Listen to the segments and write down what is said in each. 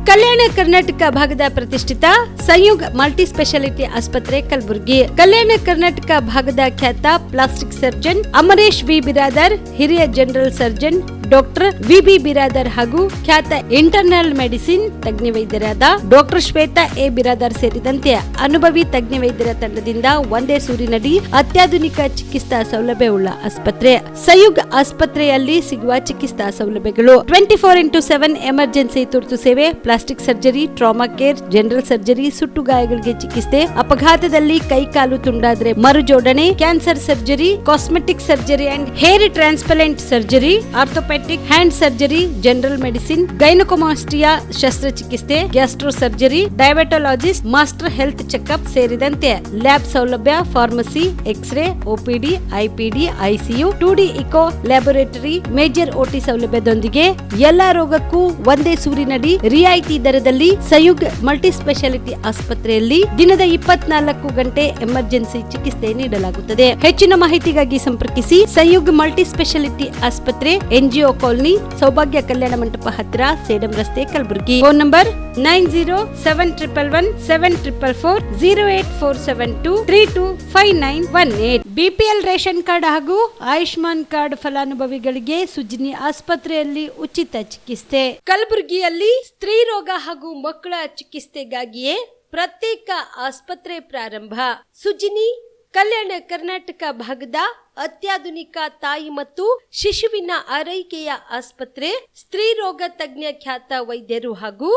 ಕಲ್ಯಾಣ ಕರ್ನಾಟಕ ಭಾಗದ ಪ್ರತಿಷ್ಠಿತ ಸಂಯುಗ್ multi speciality ಆಸ್ಪತ್ರೆ ಕಲಬುರಗಿ. ಕಲ್ಯಾಣ ಕರ್ನಾಟಕ ಭಾಗದ ಖ್ಯಾತ plastic surgeon Amaresh V Biradar, ಹಿರಿಯ general surgeon doctor V Biradar ಹಾಗೂ ಖ್ಯಾತ ಇಂಟರ್ನಲ್ ಮೆಡಿಸಿನ್ ತಜ್ಞ ವೈದ್ಯರಾದ ಡಾಕ್ಟರ್ ಶ್ವೇತಾ ಎ ಬಿರಾದರ್ ಸೇರಿದಂತೆ ಅನುಭವಿ ತಜ್ಞ ವೈದ್ಯರ ತಂಡದಿಂದ ಒಂದೇ ಸೂರಿನಡಿ ಅತ್ಯಾಧುನಿಕ ಚಿಕಿತ್ಸಾ ಸೌಲಭ್ಯವುಳ್ಳ ಆಸ್ಪತ್ರೆ. ಸಂಯುಗ್ ಆಸ್ಪತ್ರೆಯಲ್ಲಿ ಸಿಗುವ ಚಿಕಿತ್ಸಾ ಸೌಲಭ್ಯಗಳು: 24x7 ಎಮರ್ಜೆನ್ಸಿ ತುರ್ತು ಸೇವೆ, plastic surgery, trauma care, general surgery, ಸುಟ್ಟು ಗಾಯಗಳಿಗೆ ಚಿಕಿತ್ಸೆ, ಅಪಘಾತದಲ್ಲಿ ಕೈ ಕಾಲು ತುಂಡಾದ್ರೆ ಮರುಜೋಡಣೆ, cancer surgery, cosmetic surgery and hair transplant surgery, orthopaedic hand surgery, general medicine, gynaecomastia ಶಸ್ತ್ರಚಿಕಿತ್ಸೆ, gastro surgery, diabetologist, master health checkup ಸೇರಿದಂತೆ ಲ್ಯಾಬ್ ಸೌಲಭ್ಯ, pharmacy, x ray, OPD, IPD, ICU, 2D echo laboratory, major OT ಸೌಲಭ್ಯದೊಂದಿಗೆ ಎಲ್ಲಾ ರೋಗಕ್ಕೂ ಒಂದೇ ಸೂರಿನಡಿ ರಿಯಾಯಿತಿ ದರದಲ್ಲಿ ಸಂಯುಗ್ multi speciality ಆಸ್ಪತ್ರೆಯಲ್ಲಿ ದಿನದ 24 ಗಂಟೆ ಎಮರ್ಜೆನ್ಸಿ ಚಿಕಿತ್ಸೆ ನೀಡಲಾಗುತ್ತದೆ. ಹೆಚ್ಚಿನ ಮಾಹಿತಿಗಾಗಿ ಸಂಪರ್ಕಿಸಿ ಸಂಯುಗ್ ಮಲ್ಟಿ ಸ್ಪೆಷಾಲಿಟಿ ಆಸ್ಪತ್ರೆ, NGO ಕಾಲೋನಿ, ಸೌಭಾಗ್ಯ ಕಲ್ಯಾಣ ಮಂಟಪ ಹತ್ತಿರ, ಸೇಡಂ ರಸ್ತೆ, Kalaburagi. Phone number 9071117444, 08472325918. BPL ration card ಹಾಗೂ ಆಯುಷ್ಮಾನ್ ಕಾರ್ಡ್ ಫಲಾನುಭವಿಗಳಿಗೆ ಸುಜಿನಿ ಆಸ್ಪತ್ರೆಯಲ್ಲಿ ಉಚಿತ ಚಿಕಿತ್ಸೆ. ಕಲಬುರಗಿಯಲ್ಲಿ ಸ್ತ್ರೀ ರೋಗ ಹಾಗೂ ಮಕ್ಕಳ ಚಿಕಿತ್ಸೆಗಾಗಿಯೇ ಪ್ರತ್ಯೇಕ ಆಸ್ಪತ್ರೆ ಪ್ರಾರಂಭ. ಸುಜಿನಿ ಕಲ್ಯಾಣ ಕರ್ನಾಟಕ ಭಾಗದ ಅತ್ಯಾಧುನಿಕ ತಾಯಿ ಮತ್ತು ಶಿಶುವಿನ ಆರೈಕೆಯ ಆಸ್ಪತ್ರೆ. ಸ್ತ್ರೀ ರೋಗ ತಜ್ಞ ಖ್ಯಾತ ವೈದ್ಯರು ಹಾಗೂ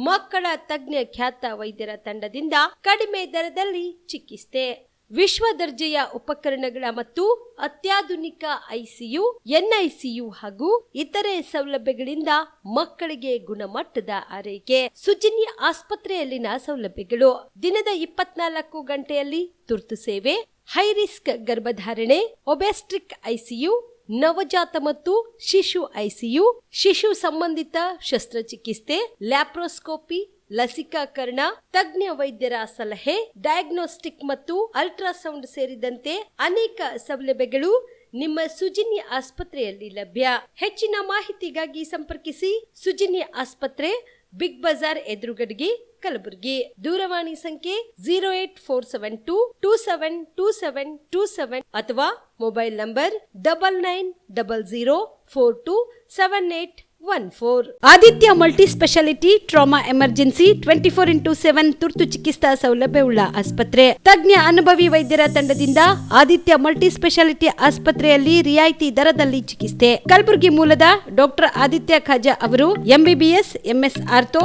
ಮಕ್ಕಳ ತಜ್ಞ ಖ್ಯಾತ ವೈದ್ಯರ ತಂಡದಿಂದ ಕಡಿಮೆ ದರದಲ್ಲಿ ಚಿಕಿತ್ಸೆ, ವಿಶ್ವ ದರ್ಜೆಯ ಉಪಕರಣಗಳ ಮತ್ತು ಅತ್ಯಾಧುನಿಕ ICU, NICU ಹಾಗೂ ಇತರೆ ಸೌಲಭ್ಯಗಳಿಂದ ಮಕ್ಕಳಿಗೆ ಗುಣಮಟ್ಟದ ಆರೈಕೆ. ಸುಜಿನಿ ಆಸ್ಪತ್ರೆಯಲ್ಲಿನ ಸೌಲಭ್ಯಗಳು: ದಿನದ 24 ಗಂಟೆಯಲ್ಲಿ ತುರ್ತು ಸೇವೆ, ಹೈ ರಿಸ್ಕ್ ಗರ್ಭಧಾರಣೆ, ಒಬೆಸ್ಟ್ರಿಕ್ ICU, ನವಜಾತ ಮತ್ತು ಶಿಶು ICU, ಶಿಶು ಸಂಬಂಧಿತ ಶಸ್ತ್ರಚಿಕಿತ್ಸೆ, ಲ್ಯಾಪ್ರೋಸ್ಕೋಪಿ, ಲಸಿಕಾಕರಣ, ತಜ್ಞ ವೈದ್ಯರ ಸಲಹೆ, ಡಯಾಗ್ನೋಸ್ಟಿಕ್ ಮತ್ತು ಅಲ್ಟ್ರಾಸೌಂಡ್ ಸೇರಿದಂತೆ ಅನೇಕ ಸೌಲಭ್ಯಗಳು ನಿಮ್ಮ ಸುಜಿನಿ ಆಸ್ಪತ್ರೆಯಲ್ಲಿ ಲಭ್ಯ. ಹೆಚ್ಚಿನ ಮಾಹಿತಿಗಾಗಿ ಸಂಪರ್ಕಿಸಿ ಸುಜಿನಿ ಆಸ್ಪತ್ರೆ, ಬಿಗ್ ಬಜಾರ್ ಎದುರುಗಡೆಗೆ, ಕಲಬುರಗಿ. ದೂರವಾಣಿ ಸಂಖ್ಯೆ 08472272727 ಅಥವಾ mobile number 9900427814. Aditya multi speciality trauma emergency 24x7 ತುರ್ತು ಚಿಕಿತ್ಸಾ ಸೌಲಭ್ಯವುಳ್ಳ ಆಸ್ಪತ್ರೆ. ತಜ್ಞ ಅನುಭವಿ ವೈದ್ಯರ ತಂಡದಿಂದ ಆದಿತ್ಯ ಮಲ್ಟಿ ಸ್ಪೆಷಾಲಿಟಿ ಆಸ್ಪತ್ರೆಯಲ್ಲಿ ರಿಯಾಯಿತಿ ದರದಲ್ಲಿ ಚಿಕಿತ್ಸೆ. ಕಲಬುರಗಿ ಮೂಲದ ಡಾಕ್ಟರ್ ಆದಿತ್ಯ ಖಾಜಾ ಅವರು MBBS, MS ortho,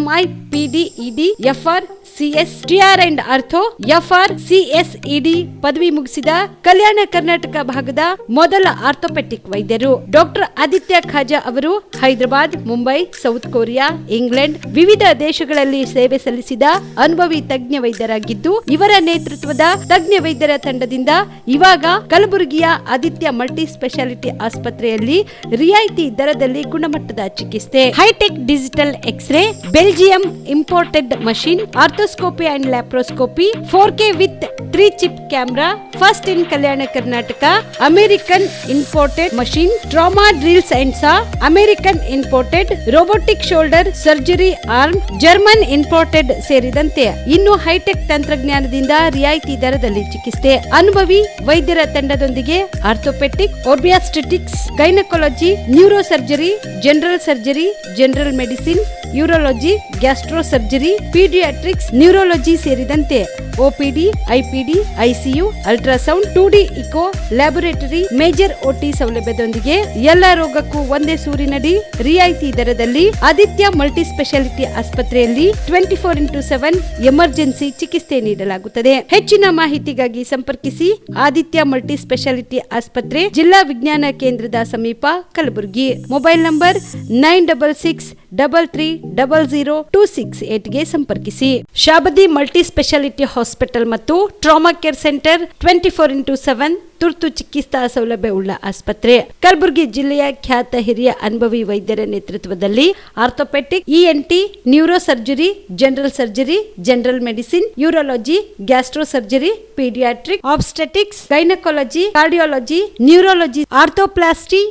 MI, PD, ED, FR, CS, TR and ortho, FR, CSED ಪದವಿ ಮುಗಿಸಿದ ಕಲ್ಯಾಣ ಕರ್ನಾಟಕ ಭಾಗದ ಮೊದಲ ಆರ್ಥೋಪೆಟಿಕ್ ವೈದ್ಯರು. ಡಾಕ್ಟರ್ ಆದಿತ್ಯ ಖಾಜಾ ಅವರು Hyderabad, Mumbai, south Korea, England ವಿವಿಧ ದೇಶಗಳಲ್ಲಿ ಸೇವೆ ಸಲ್ಲಿಸಿದ ಅನುಭವಿ ತಜ್ಞ ವೈದ್ಯರಾಗಿದ್ದು, ಇವರ ನೇತೃತ್ವದ ತಜ್ಞ ವೈದ್ಯರ ತಂಡದಿಂದ ಇವಾಗ ಕಲಬುರಗಿಯ ಆದಿತ್ಯ ಮಲ್ಟಿ ಸ್ಪೆಷಾಲಿಟಿ ಆಸ್ಪತ್ರೆಯಲ್ಲಿ ರಿಯಾಯಿತಿ ದರದಲ್ಲಿ ಗುಣಮಟ್ಟದ ಚಿಕಿತ್ಸೆ, hi-tech digital X-ray, Belgium imported machine, arthroscopy and laparoscopy, 4K with 3 chip camera, first in Kalyana Karnataka, American imported machine, trauma drills and saw, American imported robotic shoulder surgery arm, German imported ಸೇರಿದಂತೆ ಇನ್ನು high tech ತಂತ್ರಜ್ಞಾನದಿಂದ ರಿಯಾಯಿತಿ ದರದಲ್ಲಿ ಚಿಕಿತ್ಸೆ. ಅನುಭವಿ ವೈದ್ಯರ ತಂಡದೊಂದಿಗೆ orthopaedic, obstetrics, gynaecology, neuro surgery, general surgery, general medicine, urology, gastro surgery, paediatrics, neurology ಸೇರಿದಂತೆ OPD, IPD, ICU, ultrasound, 2D echo laboratory, major OT ಸೌಲಭ್ಯದೊಂದಿಗೆ ಎಲ್ಲ ರೋಗಕ್ಕೂ ಒಂದೇ ಸೂರಿನಡಿ ರಿಯಾಯಿತಿ ದರದಲ್ಲಿ ಆದಿತ್ಯ ಮಲ್ಟಿ ಸ್ಪೆಷಾಲಿಟಿ ಆಸ್ಪತ್ರೆಯಲ್ಲಿ 24x7 ಎಮರ್ಜೆನ್ಸಿ ಚಿಕಿತ್ಸೆ ನೀಡಲಾಗುತ್ತದೆ. ಹೆಚ್ಚಿನ ಮಾಹಿತಿಗಾಗಿ ಸಂಪರ್ಕಿಸಿ ಆದಿತ್ಯ ಮಲ್ಟಿ ಸ್ಪೆಷಾಲಿಟಿ ಆಸ್ಪತ್ರೆ, ಜಿಲ್ಲಾ ವಿಜ್ಞಾನ ಕೇಂದ್ರದ ಸಮೀಪ, ಕಲಬುರಗಿ. ಮೊಬೈಲ್ ನಂಬರ್ 9633300268ಗೆ ಸಂಪರ್ಕಿಸಿ. ಶಾಬದಿ ಮಲ್ಟಿ ಸ್ಪೆಷಾಲಿಟಿ ಹಾಸ್ಪಿಟಲ್ ಮತ್ತು ಟ್ರಾಮಾ ಕೇರ್ ಸೆಂಟರ್ 24x7 ತುರ್ತು ಚಿಕಿತ್ಸಾ ಸೌಲಭ್ಯವುಳ್ಳ ಆಸ್ಪತ್ರೆ. ಕಲಬುರಗಿ ಜಿಲ್ಲೆಯ ಖ್ಯಾತ ಹಿರಿಯ ಅನುಭವಿ ವೈದ್ಯರ ನೇತೃತ್ವದಲ್ಲಿ orthopaedic, ENT, neuro surgery, general surgery, general medicine, urology, gastro surgery, paediatric, obstetrics, gynaecology, cardiology, neurology, arthroplasty,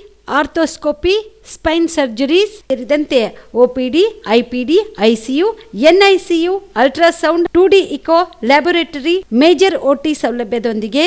arthroscopy, spine surgeries ಸೇರಿದಂತೆ OPD, IPD, ICU, NICU, ultrasound, 2D echo, laboratory, major OT ಸೌಲಭ್ಯದೊಂದಿಗೆ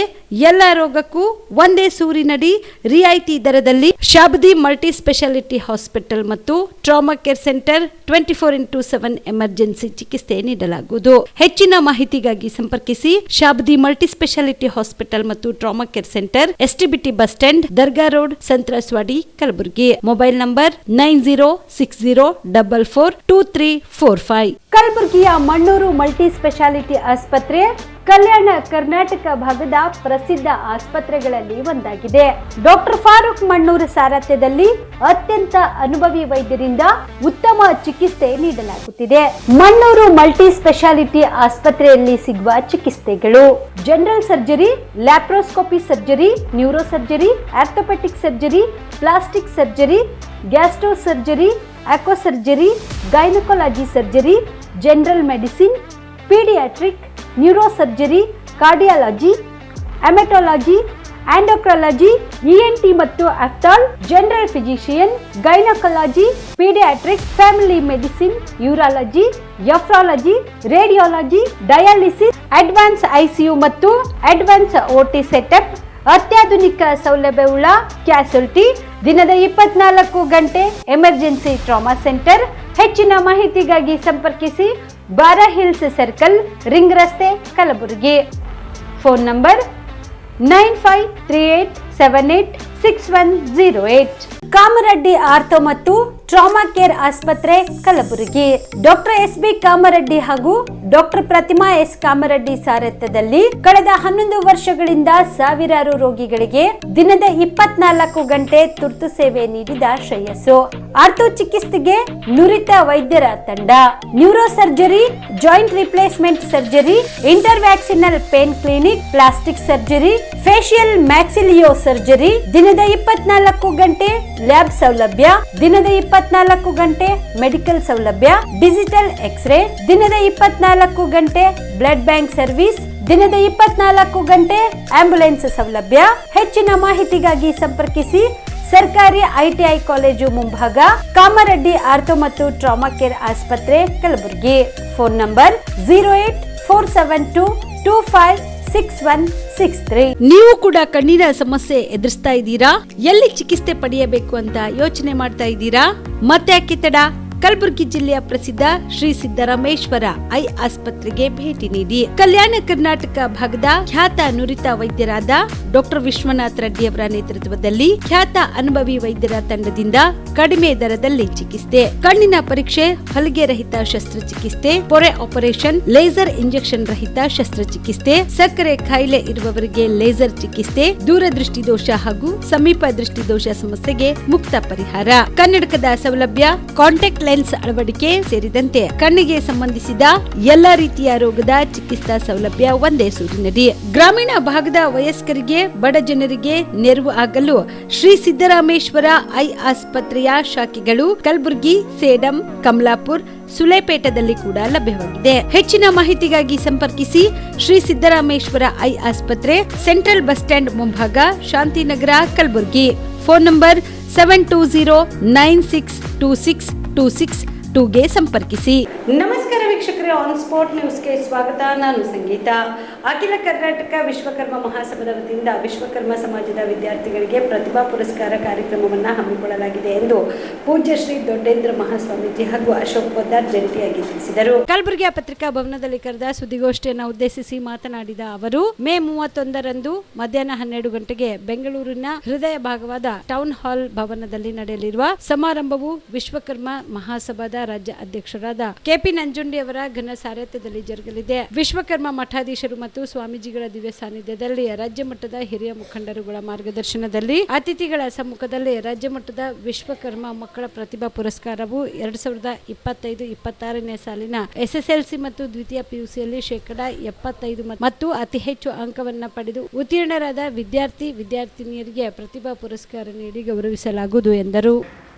ಎಲ್ಲ ರೋಗಕ್ಕೂ ಒಂದೇ ಸೂರಿನಡಿ ರಿಯಾಯಿತಿ ದರದಲ್ಲಿ ಶಾಬದಿ ಮಲ್ಟಿ ಸ್ಪೆಷಾಲಿಟಿ ಹಾಸ್ಪಿಟಲ್ ಮತ್ತು trauma care centre 24x7 emergency ಚಿಕಿತ್ಸೆ ನೀಡಲಾಗುವುದು. ಹೆಚ್ಚಿನ ಮಾಹಿತಿಗಾಗಿ ಸಂಪರ್ಕಿಸಿ ಶಾಬದಿ ಮಲ್ಟಿ ಸ್ಪೆಷಾಲಿಟಿ ಹಾಸ್ಪಿಟಲ್ ಮತ್ತು trauma care centre, STBT bus stand, Dargah road, ಸಂತ್ರಸ್ವಾಡಿ, Kalaburagi. Mobile number 9060442345. ಕಲಬುರಗಿಯ ಮಣ್ಣೂರು ಮಲ್ಟಿ ಸ್ಪೆಷಾಲಿಟಿ ಆಸ್ಪತ್ರೆ ಕಲ್ಯಾಣ ಕರ್ನಾಟಕ ಭಾಗದ ಪ್ರಸಿದ್ಧ ಆಸ್ಪತ್ರೆಗಳಲ್ಲಿ ಒಂದಾಗಿದೆ. ಡಾಕ್ಟರ್ ಫಾರೂಕ್ ಮಣ್ಣೂರು ಸಾರಥ್ಯದಲ್ಲಿ ಅತ್ಯಂತ ಅನುಭವಿ ವೈದ್ಯರಿಂದ ಉತ್ತಮ ಚಿಕಿತ್ಸೆ ನೀಡಲಾಗುತ್ತಿದೆ. ಮಣ್ಣೂರು ಮಲ್ಟಿ ಸ್ಪೆಷಾಲಿಟಿ ಆಸ್ಪತ್ರೆಯಲ್ಲಿ ಸಿಗುವ ಚಿಕಿತ್ಸೆಗಳು: general surgery, laparoscopy surgery, neuro surgery, orthopaedic surgery, plastic surgery, gastro surgery, aqua surgery, gynaecology surgery, general medicine, paediatric, neuro surgery, cardiology, haematology, endocrinology, ENT ಮತ್ತು ophthal, general physician, gynaecology, paediatric, family medicine, urology, nephrology, radiology, dialysis, advance ICU ಮತ್ತು advance OT setup, ಅತ್ಯಾಧುನಿಕ ಸೌಲಭ್ಯವುಳ್ಳ ಕ್ಯಾಸುಲಿಟಿ, ದಿನದ 24 ಗಂಟೆ emergency trauma centre. ಹೆಚ್ಚಿನ ಮಾಹಿತಿಗಾಗಿ ಸಂಪರ್ಕಿಸಿ ಬಾರಾ hills circle, ring ರಸ್ತೆ, Kalaburagi. Phone number 9538786108. Kamareddy ortho ಮತ್ತು ಟ್ರಾಮಾ ಕೇರ್ ಆಸ್ಪತ್ರೆ, ಕಲಬುರಗಿ. ಡಾಕ್ಟರ್ SB ಕಾಮರೆಡ್ಡಿ ಹಾಗೂ ಡಾಕ್ಟರ್ ಪ್ರತಿಮಾ S ಕಾಮರೆಡ್ಡಿ ಸಾರಥ್ಯದಲ್ಲಿ ಕಳೆದ 11 ವರ್ಷಗಳಿಂದ ಸಾವಿರಾರು ರೋಗಿಗಳಿಗೆ ದಿನದ 24 ಗಂಟೆ ತುರ್ತು ಸೇವೆ ನೀಡಿದ ಶ್ರೇಯಸ್ಸು. ಆರ್ಥೋ ಚಿಕಿತ್ಸೆಗೆ ನುರಿತ ವೈದ್ಯರ ತಂಡ, neuro surgery, joint replacement surgery, interventional pain clinic, plastic surgery, facial maxillo surgery, ದಿನದ 24 ಗಂಟೆ ಲ್ಯಾಬ್ ಸೌಲಭ್ಯ, ದಿನದ 24 ಗಂಟೆ ಮೆಡಿಕಲ್ ಸೌಲಭ್ಯ, ಡಿಜಿಟಲ್ ಎಕ್ಸ್ರೇ, ದಿನದ 24 ಗಂಟೆ ಬ್ಲಡ್ ಬ್ಯಾಂಕ್ ಸರ್ವಿಸ್, ದಿನದ 24 ಗಂಟೆ ಆಂಬ್ಯುಲೆನ್ಸ್ ಸೌಲಭ್ಯ. ಹೆಚ್ಚಿನ ಮಾಹಿತಿಗಾಗಿ ಸಂಪರ್ಕಿಸಿ ಸರ್ಕಾರಿ ITI ಕಾಲೇಜು ಮುಂಭಾಗ, ಕಾಮರೆಡ್ಡಿ ಆರ್ಥೋ ಮತ್ತು ಟ್ರಾಮಾ ಕೇರ್ ಆಸ್ಪತ್ರೆ, ಕಲಬುರಗಿ. Phone number 08472256163. ನೀವು ಕೂಡ ಕಣ್ಣಿನ ಸಮಸ್ಯೆ ಎದುರಿಸ್ತಾ ಇದ್ದೀರಾ? ಎಲ್ಲಿ ಚಿಕಿತ್ಸೆ ಪಡೆಯಬೇಕು ಅಂತ ಯೋಚನೆ ಮಾಡ್ತಾ ಇದ್ದೀರಾ? ಮತ್ತೆ ಯಾಕೆ ತಡ? ಕಲಬುರಗಿ ಜಿಲ್ಲೆಯ ಪ್ರಸಿದ್ಧ ಶ್ರೀ ಸಿದ್ದರಾಮೇಶ್ವರ ಐ ಆಸ್ಪತ್ರೆಗೆ ಭೇಟಿ ನೀಡಿ ಕಲ್ಯಾಣ ಕರ್ನಾಟಕ ಭಾಗದ ಖ್ಯಾತ ನುರಿತ ವೈದ್ಯರಾದ ಡಾಕ್ಟರ್ ವಿಶ್ವನಾಥ್ ರೆಡ್ಡಿ ಅವರ ನೇತೃತ್ವದಲ್ಲಿ ಖ್ಯಾತ ಅನುಭವಿ ವೈದ್ಯರ ತಂಡದಿಂದ ಕಡಿಮೆ ದರದಲ್ಲಿ ಚಿಕಿತ್ಸೆ, ಕಣ್ಣಿನ ಪರೀಕ್ಷೆ, ಹೊಲಿಗೆ ರಹಿತ ಶಸ್ತ್ರಚಿಕಿತ್ಸೆ, ಪೊರೆ ಆಪರೇಷನ್, ಲೇಸರ್ ಇಂಜೆಕ್ಷನ್ ರಹಿತ ಶಸ್ತ್ರಚಿಕಿತ್ಸೆ, ಸಕ್ಕರೆ ಕಾಯಿಲೆ ಇರುವವರಿಗೆ ಲೇಸರ್ ಚಿಕಿತ್ಸೆ, ದೂರದೃಷ್ಟಿ ದೋಷ ಹಾಗೂ ಸಮೀಪ ದೃಷ್ಟಿ ದೋಷ ಸಮಸ್ಯೆಗೆ ಮುಕ್ತ ಪರಿಹಾರ, ಕನ್ನಡಕದ ಸೌಲಭ್ಯ, ಕಾಂಟ್ಯಾಕ್ಟ್ ಲೆನ್ಸ್ ಅಳವಡಿಕೆ ಸೇರಿದಂತೆ ಕಣ್ಣಿಗೆ ಸಂಬಂಧಿಸಿದ ಎಲ್ಲಾ ರೀತಿಯ ರೋಗದ ಚಿಕಿತ್ಸಾ ಸೌಲಭ್ಯ ಒಂದೇ ಸೂರಿನಡಿ. ಗ್ರಾಮೀಣ ಭಾಗದ ವಯಸ್ಕರಿಗೆ, ಬಡ ಜನರಿಗೆ ನೆರವು ಆಗಲು ಶ್ರೀ ಸಿದ್ದರಾಮೇಶ್ವರ ಐ ಆಸ್ಪತ್ರೆಯ ಶಾಖೆಗಳು ಕಲಬುರಗಿ, ಸೇಡಂ, ಕಮಲಾಪುರ್, ಸುಲೇಪೇಟದಲ್ಲಿ ಕೂಡ ಲಭ್ಯವಾಗಿದೆ. ಹೆಚ್ಚಿನ ಮಾಹಿತಿಗಾಗಿ ಸಂಪರ್ಕಿಸಿ ಶ್ರೀ ಸಿದ್ದರಾಮೇಶ್ವರ ಐ ಆಸ್ಪತ್ರೆ, ಸೆಂಟ್ರಲ್ ಬಸ್ ಸ್ಟ್ಯಾಂಡ್ ಮುಂಭಾಗ, ಶಾಂತಿನಗರ, ಕಲಬುರಗಿ. ಫೋನ್ ನಂಬರ್ 7209626262ಗೆ ಸಂಪರ್ಕಿಸಿ. ನಮಸ್ಕಾರ ವೀಕ್ಷಕರೇ, ಆನ್ ಸ್ಪಾಟ್ ನ್ಯೂಸ್ಗೆ ಸ್ವಾಗತ. ನಾನು ಸಂಗೀತ. ಅಖಿಲ ಕರ್ನಾಟಕ ವಿಶ್ವಕರ್ಮ ಮಹಾಸಭಾದ ವತಿಯಿಂದ ವಿಶ್ವಕರ್ಮ ಸಮಾಜದ ವಿದ್ಯಾರ್ಥಿಗಳಿಗೆ ಪ್ರತಿಭಾ ಪುರಸ್ಕಾರ ಕಾರ್ಯಕ್ರಮವನ್ನು ಹಮ್ಮಿಕೊಳ್ಳಲಾಗಿದೆ ಎಂದು ಪೂಜ್ಯ ಶ್ರೀ ದೊಡ್ಡೇಂದ್ರ ಮಹಾಸ್ವಾಮೀಜಿ ಹಾಗೂ ಅಶೋಕ್ ಪೊದ್ದಾರ್ ಜಂಟಿಯಾಗಿ ತಿಳಿಸಿದರು. ಕಲಬುರಗಿಯ ಪತ್ರಿಕಾ ಭವನದಲ್ಲಿ ಕರೆದ ಸುದ್ದಿಗೋಷ್ಠಿಯನ್ನು ಉದ್ದೇಶಿಸಿ ಮಾತನಾಡಿದ ಅವರು, ಮೇ 31ರಂದು ಮಧ್ಯಾಹ್ನ 12 ಗಂಟೆಗೆ ಬೆಂಗಳೂರಿನ ಹೃದಯ ಭಾಗವಾದ ಟೌನ್ ಹಾಲ್ ಭವನದಲ್ಲಿ ನಡೆಯಲಿರುವ ಸಮಾರಂಭವು ವಿಶ್ವಕರ್ಮ ಮಹಾಸಭಾದ ರಾಜ್ಯ ಅಧ್ಯಕ್ಷರಾದ KP ನಂಜುಂಡಿ ಅವರ ಘನ ಸಾರಥ್ಯದಲ್ಲಿ ಜರುಗಲಿದೆ. ವಿಶ್ವಕರ್ಮ ಮಠಾಧೀಶರು ಮತ್ತು ಸ್ವಾಮೀಜಿಗಳ ದಿವ್ಯ ಸಾನ್ನಿಧ್ಯದಲ್ಲಿ ರಾಜ್ಯ ಮಟ್ಟದ ಹಿರಿಯ ಮುಖಂಡರುಗಳ ಮಾರ್ಗದರ್ಶನದಲ್ಲಿ ಅತಿಥಿಗಳ ಸಮ್ಮುಖದಲ್ಲಿ ರಾಜ್ಯ ಮಟ್ಟದ ವಿಶ್ವಕರ್ಮ ಮಕ್ಕಳ ಪ್ರತಿಭಾ ಪುರಸ್ಕಾರವು 2025-26ನೇ ಸಾಲಿನ SSLC ಮತ್ತು ದ್ವಿತೀಯ PUCಯಲ್ಲಿ 75% ಮತ್ತು ಅತಿ ಹೆಚ್ಚು ಅಂಕವನ್ನು ಪಡೆದು ಉತ್ತೀರ್ಣರಾದ ವಿದ್ಯಾರ್ಥಿನಿಯರಿಗೆ ಪ್ರತಿಭಾ ಪುರಸ್ಕಾರ ನೀಡಿ ಗೌರವಿಸಲಾಗುವುದು ಎಂದರು.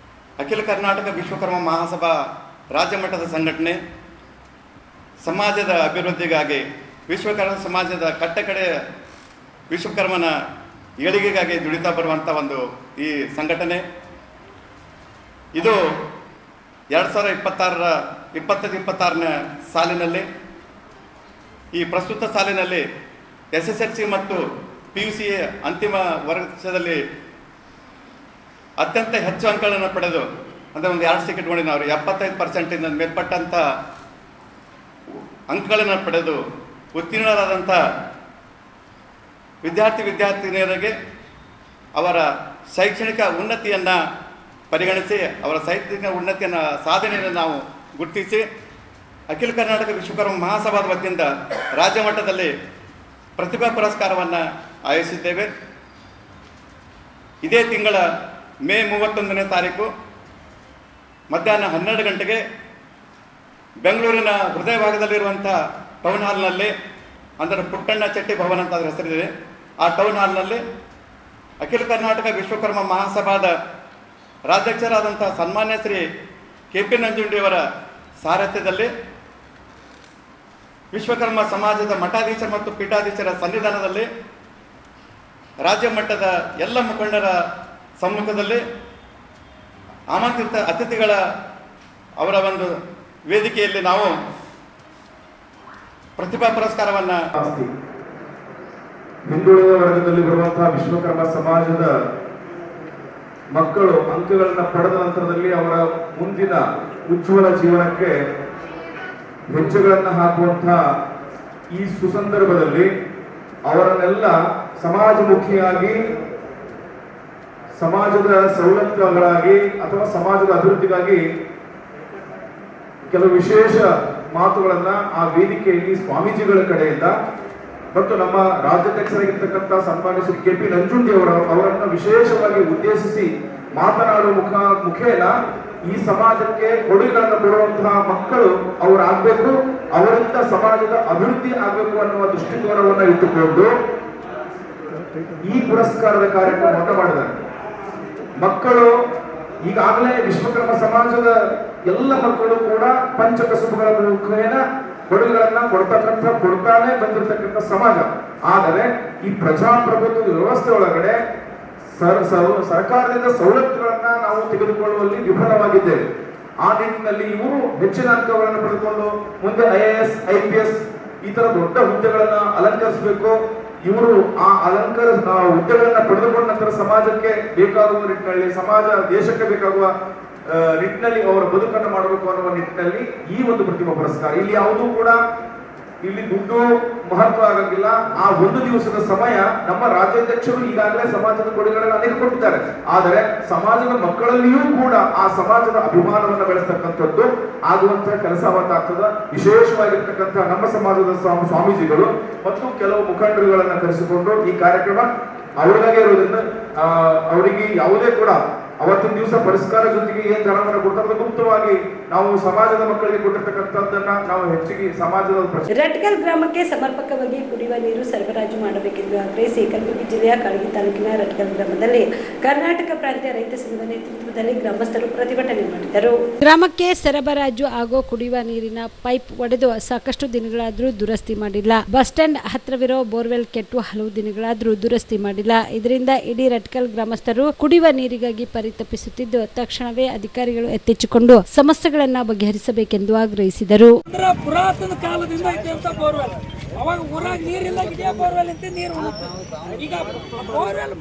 ಅಖಿಲ ಕರ್ನಾಟಕ ವಿಶ್ವಕರ್ಮ ಮಹಾಸಭಾ ರಾಜ್ಯ ಮಟ್ಟದ ಸಂಘಟನೆ ಸಮಾಜದ ಅಭಿವೃದ್ಧಿಗಾಗಿ, ವಿಶ್ವಕರ್ಮ ಸಮಾಜದ ಕಟ್ಟಕಡೆ ವಿಶ್ವಕರ್ಮನ ಏಳಿಗೆಗಾಗಿ ದುಡಿತಾ ಬರುವಂಥ ಒಂದು ಈ ಸಂಘಟನೆ. ಇದು 2026ನೇ ಸಾಲಿನಲ್ಲಿ, ಈ ಪ್ರಸ್ತುತ ಸಾಲಿನಲ್ಲಿ SSLC ಮತ್ತು PUC ಅಂತಿಮ ವರ್ಷದಲ್ಲಿ ಅತ್ಯಂತ ಹೆಚ್ಚು ಅಂಕಗಳನ್ನು ಪಡೆದು, ಅಂದರೆ ಒಂದು 2 ಟಿಕೆಟ್ ನೋಡಿ ನಾವು 75% ಮೇಲ್ಪಟ್ಟಂಥ ಅಂಕಗಳನ್ನು ಪಡೆದು ಉತ್ತೀರ್ಣರಾದಂಥ ವಿದ್ಯಾರ್ಥಿನಿಯರಿಗೆ ಅವರ ಶೈಕ್ಷಣಿಕ ಉನ್ನತಿಯನ್ನು ಪರಿಗಣಿಸಿ, ಅವರ ಶೈಕ್ಷಣಿಕ ಉನ್ನತಿಯನ್ನು ಸಾಧನೆಯನ್ನು ನಾವು ಗುರುತಿಸಿ ಅಖಿಲ ಕರ್ನಾಟಕ ವಿಶ್ವಕರ್ಮ ಮಹಾಸಭಾದ ವತಿಯಿಂದ ರಾಜ್ಯ ಮಟ್ಟದಲ್ಲಿ ಪ್ರತಿಭಾ ಪುರಸ್ಕಾರವನ್ನು ಆಯೋಜಿಸಿದ್ದೇವೆ. ಇದೇ ತಿಂಗಳ ಮೇ 31ನೇ ತಾರೀಕು ಮಧ್ಯಾಹ್ನ 12 ಗಂಟೆಗೆ ಬೆಂಗಳೂರಿನ ಹೃದಯ ಭಾಗದಲ್ಲಿರುವಂಥ ಟೌನ್ ಹಾಲ್ನಲ್ಲಿ, ಅಂದರೆ ಪುಟ್ಟಣ್ಣ ಚೆಟ್ಟಿ ಭವನ ಅಂತ ಅದರ ಹೆಸರಿದೆ, ಆ ಟೌನ್ ಹಾಲ್ನಲ್ಲಿ ಅಖಿಲ ಕರ್ನಾಟಕ ವಿಶ್ವಕರ್ಮ ಮಹಾಸಭಾದ ರಾಜ್ಯಾಧ್ಯಕ್ಷರಾದಂಥ ಸನ್ಮಾನ್ಯ ಶ್ರೀ KP ನಂಜುಂಡಿಯವರ ಸಾರಥ್ಯದಲ್ಲಿ ವಿಶ್ವಕರ್ಮ ಸಮಾಜದ ಮಠಾಧೀಶರು ಮತ್ತು ಪೀಠಾಧೀಶರ ಸನ್ನಿಧಾನದಲ್ಲಿ ರಾಜ್ಯ ಮಟ್ಟದ ಎಲ್ಲ ಮುಖಂಡರ ಸಮ್ಮುಖದಲ್ಲಿ ಆಮಂತ್ರಿತ ಅತಿಥಿಗಳ ಅವರ ಒಂದು ವೇದಿಕೆಯಲ್ಲಿ ನಾವು ಪ್ರತಿಭಾ ಪುರಸ್ಕಾರವನ್ನು ಹಿಂದುಳಿದ ವರ್ಗದಲ್ಲಿ ಬರುವಂತಹ ವಿಶ್ವಕರ್ಮ ಸಮಾಜದ ಮಕ್ಕಳು ಅಂಕಗಳನ್ನು ಪಡೆದ ನಂತರದಲ್ಲಿ ಅವರ ಮುಂದಿನ ಉಜ್ವಲ ಜೀವನಕ್ಕೆ ಹೆಜ್ಜೆಗಳನ್ನು ಹಾಕುವಂತಹ ಈ ಸುಸಂದರ್ಭದಲ್ಲಿ ಅವರನ್ನೆಲ್ಲ ಸಮಾಜಮುಖಿಯಾಗಿ, ಸಮಾಜದ ಸೌಲಭ್ಯಗಳಾಗಿ ಅಥವಾ ಸಮಾಜದ ಅಭಿವೃದ್ಧಿಗಾಗಿ ಕೆಲವು ವಿಶೇಷ ಮಾತುಗಳನ್ನ ಆ ವೇದಿಕೆಯಲ್ಲಿ ಸ್ವಾಮೀಜಿಗಳ ಕಡೆಯಿಂದ ಮತ್ತು ನಮ್ಮ ರಾಜ್ಯಾಧ್ಯಕ್ಷರಾಗಿರ್ತಕ್ಕಂಥ ಸನ್ಮಾನ್ಯ ಶ್ರೀ KP ನಂಜುಂಡಿ ಅವರನ್ನ ವಿಶೇಷವಾಗಿ ಉದ್ದೇಶಿಸಿ ಮಾತನಾಡುವ ಮುಖೇನ ಈ ಸಮಾಜಕ್ಕೆ ಕೊಡುಗೆಗಳನ್ನು ಕೊಡುವಂತಹ ಮಕ್ಕಳು ಅವರಾಗಬೇಕು, ಅವರಿಂದ ಸಮಾಜದ ಅಭಿವೃದ್ಧಿ ಆಗಬೇಕು ಅನ್ನುವ ದೃಷ್ಟಿಕೋನವನ್ನು ಇಟ್ಟುಕೊಂಡು ಈ ಪುರಸ್ಕಾರದ ಕಾರ್ಯಕ್ರಮವನ್ನು ಮಾಡಿದ್ದಾರೆ. ಮಕ್ಕಳು ಈಗಾಗಲೇ ವಿಶ್ವಕರ್ಮ ಸಮಾಜದ ಎಲ್ಲ ಮಕ್ಕಳು ಕೂಡ ಪಂಚಕಸುಬುಗಳ ಮುಖೇನ ಕೊಡುಗೆಗಳನ್ನ ಕೊಡ್ತಾನೆ ಬಂದಿರತಕ್ಕಂಥ ಸಮಾಜ. ಆದರೆ ಈ ಪ್ರಜಾಪ್ರಭುತ್ವ ವ್ಯವಸ್ಥೆ ಒಳಗಡೆ ಸರ್ಕಾರದಿಂದ ಸವಲತ್ತುಗಳನ್ನ ನಾವು ತೆಗೆದುಕೊಳ್ಳುವಲ್ಲಿ ವಿಫಲವಾಗಿದ್ದೇವೆ. ಆ ನಿಟ್ಟಿನಲ್ಲಿ ಇವರು ಹೆಚ್ಚಿನ ಅಂಕಗಳನ್ನು ಪಡೆದುಕೊಂಡು ಮುಂದೆ IAS, IPS ಈ ತರ ದೊಡ್ಡ ಹುದ್ದೆಗಳನ್ನ ಅಲಂಕರಿಸಬೇಕು. ಇವರು ಆ ಹುದ್ದೆಗಳನ್ನ ಪಡೆದುಕೊಂಡ ನಂತರ ಸಮಾಜಕ್ಕೆ ಬೇಕಾಗುವ ನಿಟ್ಟಿನಲ್ಲಿ, ಸಮಾಜ ದೇಶಕ್ಕೆ ಬೇಕಾಗುವ ನಿಟ್ಟಿನಲ್ಲಿ ಅವರ ಬದುಕನ್ನು ಮಾಡಬೇಕು ಅನ್ನುವ ನಿಟ್ಟಿನಲ್ಲಿ ಈ ಒಂದು ಪ್ರತಿಭಾ ಪುರಸ್ಕಾರ. ಇಲ್ಲಿ ಯಾವುದೂ ಕೂಡ ಇಲ್ಲಿ ದುಡ್ಡು ಮಹತ್ವ ಆಗಂಗಿಲ್ಲ. ಆ ಒಂದು ದಿವಸದ ಸಮಯ ನಮ್ಮ ರಾಜ್ಯಾಧ್ಯಕ್ಷರು ಈಗಾಗಲೇ ಸಮಾಜದ ಕೊಡುಗೆಗಳನ್ನು ಅನೇಕ ಕೊಟ್ಟಿದ್ದಾರೆ. ಆದರೆ ಸಮಾಜದ ಮಕ್ಕಳಲ್ಲಿಯೂ ಕೂಡ ಆ ಸಮಾಜದ ಅಭಿಮಾನವನ್ನು ಬೆಳೆಸ್ತಕ್ಕಂಥದ್ದು ಆಗುವಂತಹ ಕೆಲಸ ಅವತ್ತಾಗ್ತದ. ವಿಶೇಷವಾಗಿರ್ತಕ್ಕಂಥ ನಮ್ಮ ಸಮಾಜದ ಸ್ವಾಮೀಜಿಗಳು ಮತ್ತು ಕೆಲವು ಮುಖಂಡರುಗಳನ್ನ ಕರೆಸಿಕೊಂಡು ಈ ಕಾರ್ಯಕ್ರಮ ಅವರಿಗಾಗೆ ಇರೋದ್ರಿಂದ ಅವರಿಗೆ ಯಾವುದೇ ಕೂಡ ಅವತ್ತಿನ ದಿವಸ ಪುರಸ್ಕಾರ ಜೊತೆಗೆ ಏನ್ ಧನವನ್ನು ಕೊಡ್ತಾರೆ ಗುಪ್ತವಾಗಿ ನಾವು ಸಮಾಜದ ಮಕ್ಕಳಿಗೆ ಕೊಟ್ಟಿರ್ತಕ್ಕಂಥದ್ದನ್ನ ನಾವು ಹೆಚ್ಚಿಗೆ ಸಮಾಜದ ರಟ್ಕಲ್ ಗ್ರಾಮಕ್ಕೆ ಸಮರ್ಪಕವಾಗಿ ಕುಡಿಯುವ ನೀರು ಸರಬರಾಜು ಮಾಡಬೇಕೆಂದು ಆಗ್ರಹಿಸಿ ಕಲಬುರಗಿ ಜಿಲ್ಲೆಯ ಕಾಳಗಿ ತಾಲೂಕಿನ ರಟ್ಕಲ್ ಗ್ರಾಮದಲ್ಲಿ ಕರ್ನಾಟಕ ಪ್ರಾಂತ್ಯ ರೈತ ಸಂಘದ ನೇತೃತ್ವದಲ್ಲಿ ಗ್ರಾಮಸ್ಥರು ಪ್ರತಿಭಟನೆ ಮಾಡಿದರು. ಗ್ರಾಮಕ್ಕೆ ಸರಬರಾಜು ಆಗೋ ಕುಡಿಯುವ ನೀರಿನ ಪೈಪ್ ಒಡೆದು ಸಾಕಷ್ಟು ದಿನಗಳಾದರೂ ದುರಸ್ತಿ ಮಾಡಿಲ್ಲ. ಬಸ್ ಸ್ಟ್ಯಾಂಡ್ ಹತ್ತಿರವಿರೋ ಬೋರ್ವೆಲ್ ಕೆಟ್ಟು ಹಲವು ದಿನಗಳಾದರೂ ದುರಸ್ತಿ ಮಾಡಿಲ್ಲ. ಇದರಿಂದ ಇಡೀ ರಟ್ಕಲ್ ಗ್ರಾಮಸ್ಥರು ಕುಡಿಯುವ ನೀರಿಗಾಗಿ ಪರಿತಪಿಸುತ್ತಿದ್ದು ತಕ್ಷಣವೇ ಅಧಿಕಾರಿಗಳು ಎತ್ತೆಚ್ಚಿಕೊಂಡು ಸಮಸ್ಯೆಗಳನ್ನ ಬಗೆಹರಿಸಬೇಕೆಂದು ಆಗ್ರಹಿಸಿದರು. ಪುರಾತನ ಕಾಲದಿಂದ ಇದ್ದಂತ ಬೋರ್ವೆಲ್, ಅವಾಗ ಊರಾಗ ನೀರಿಲ್ಲ, ಇದೇ ಬೋರ್ವೆಲ್ ಅಂತ ನೀರು ಈಗ ಬೋರ್ವೆಲ್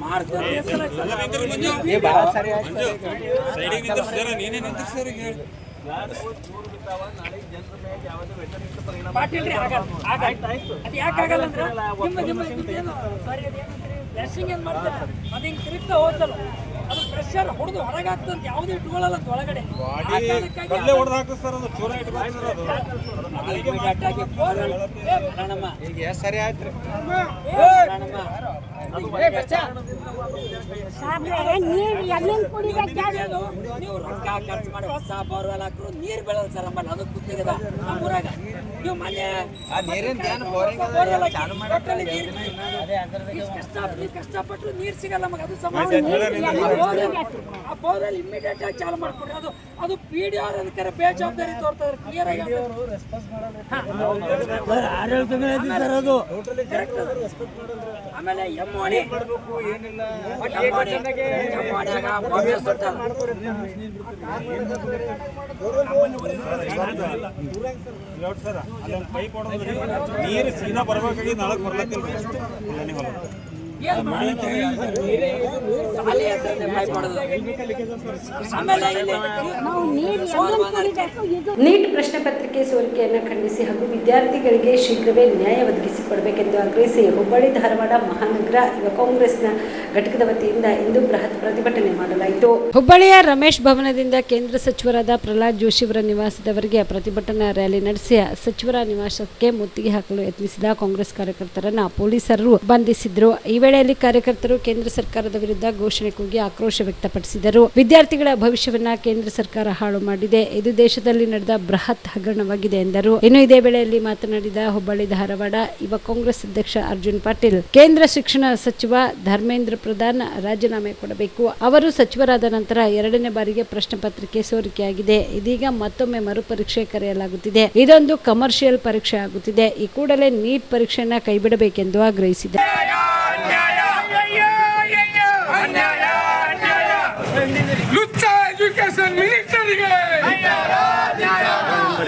ಪಾಟೀಲ್ ರೀ ಆಗಲ್ಲ. ಅದು ಯಾಕಾಗಲ್ಲ ಅಂದ್ರೆ ಬ್ರಷಿಂಗ್ ಏನ್ ಮಾಡ್ತಾರೆ ಅದು ಹಿಂಗೆ ತಿರುಗ್ತಾ ಹೋಗ್ತಲ್ಲ, ಅದು ಪ್ರೆಷರ್ ಹೊಡೆದು ಹೊರಗಾಗ್ತಂತ ಯಾವುದೇ ಇಟ್ಕೊಳ್ಳಲ್ಲ ಒಳಗಡೆ. ಸರಿ ಆಯ್ತು ನೀವು ರೊಕ್ಕ ಖರ್ಚು ಮಾಡಿ ಹೊಸ ಬೋರ್ವೆಲ್ ಹಾಕಿದ್ರು ನೀರು ಬೀಳಲ್ಲ ಸರ್. ನಮ್ಮಲ್ಲಿ ಅದು ಗೊತ್ತಿದೆ ನಮ್ಮೂರಾಗ. ನೀವು ಮೊನ್ನೆ ಕಷ್ಟಪಟ್ಟು ನೀರು ಸಿಗಲ್ಲ ನಮಗೆ. ಅದು ಸಮಸ್ಯೆ. ಆ ಬೋರ್ವೆಲ್ ಇಮಿಡಿಯೇಟ್ ಆಗಿ ಚಾಲು ಮಾಡ್ಕೊಡ್ರಿ. ಅದು PDR ಅದಕ್ಕೆ ಬೇಜವಾಬ್ದಾರಿ ತೋರ್ತಾರೆ. ಕ್ಲಿಯರ್ ಆಗಿ ಆಮೇಲೆ ಜಮ್ಮೋಣಿ ನೀರು ಸೀದಾ ಬರ್ಬೇಕಾಗಿ ನಾಳಕ್ ಬರ್ಲತ್ತಿಲ್ಲ ನೀಟ್ ಪ್ರಶ್ನೆ ಪತ್ರಿಕೆ ಸೋರಿಕೆಯನ್ನು ಖಂಡಿಸಿ ಹಾಗೂ ವಿದ್ಯಾರ್ಥಿಗಳಿಗೆ ಶೀಘ್ರವೇ ನ್ಯಾಯ ಒದಗಿಸಿಕೊಡಬೇಕೆಂದು ಆಗ್ರಹಿಸಿ ಹುಬ್ಬಳ್ಳಿ ಧಾರವಾಡ ಮಹಾನಗರ ಯುವ ಕಾಂಗ್ರೆಸ್ನ ಘಟಕದ ವತಿಯಿಂದ ಇಂದು ಬೃಹತ್ ಪ್ರತಿಭಟನೆ ಮಾಡಲಾಯಿತು. ಹುಬ್ಬಳ್ಳಿಯ ರಮೇಶ್ ಭವನದಿಂದ ಕೇಂದ್ರ ಸಚಿವರಾದ ಪ್ರಹ್ಲಾದ್ ಜೋಶಿ ಅವರ ನಿವಾಸದವರೆಗೆ ಪ್ರತಿಭಟನಾ ರ್ಯಾಲಿ ನಡೆಸಿ ಸಚಿವರ ನಿವಾಸಕ್ಕೆ ಮುತ್ತಿಗೆ ಹಾಕಲು ಯತ್ನಿಸಿದ ಕಾಂಗ್ರೆಸ್ ಕಾರ್ಯಕರ್ತರನ್ನ ಪೊಲೀಸರು ಬಂಧಿಸಿದ್ರು. ಈ ವೇಳೆಯಲ್ಲಿ ಕಾರ್ಯಕರ್ತರು ಕೇಂದ್ರ ಸರ್ಕಾರದ ವಿರುದ್ಧ ಘೋಷಣೆ ಕೂಗಿ ಆಕ್ರೋಶ ವ್ಯಕ್ತಪಡಿಸಿದರು. ವಿದ್ಯಾರ್ಥಿಗಳ ಭವಿಷ್ಯವನ್ನ ಕೇಂದ್ರ ಸರ್ಕಾರ ಹಾಳು ಮಾಡಿದೆ, ಇದು ದೇಶದಲ್ಲಿ ನಡೆದ ಬೃಹತ್ ಹಗರಣವಾಗಿದೆ ಎಂದರು. ಇನ್ನು ಇದೇ ವೇಳೆಯಲ್ಲಿ ಮಾತನಾಡಿದ ಹುಬ್ಬಳ್ಳಿ ಧಾರವಾಡ ಯುವ ಕಾಂಗ್ರೆಸ್ ಅಧ್ಯಕ್ಷ ಅರ್ಜುನ್ ಪಾಟೀಲ್, ಕೇಂದ್ರ ಶಿಕ್ಷಣ ಸಚಿವ ಧರ್ಮೇಂದ್ರ ಪ್ರಧಾನ್ ರಾಜೀನಾಮೆ ಕೊಡಬೇಕು. ಅವರು ಸಚಿವರಾದ ನಂತರ ಎರಡನೇ ಬಾರಿಗೆ ಪ್ರಶ್ನೆ ಪತ್ರಿಕೆ ಸೋರಿಕೆಯಾಗಿದೆ. ಇದೀಗ ಮತ್ತೊಮ್ಮೆ ಮರುಪರೀಕ್ಷೆ ಕರೆಯಲಾಗುತ್ತಿದೆ. ಇದೊಂದು ಕಮರ್ಷಿಯಲ್ ಪರೀಕ್ಷೆ ಆಗುತ್ತಿದೆ. ಈ ಕೂಡಲೇ ನೀಟ್ ಪರೀಕ್ಷೆಯನ್ನು ಕೈಬಿಡಬೇಕೆಂದು ಆಗ್ರಹಿಸಿದೆ. ಲುಚ್ಚ ಎಜುಕೇಶನ್ ಮಿನಿಸ್ಟರ್ಗೆ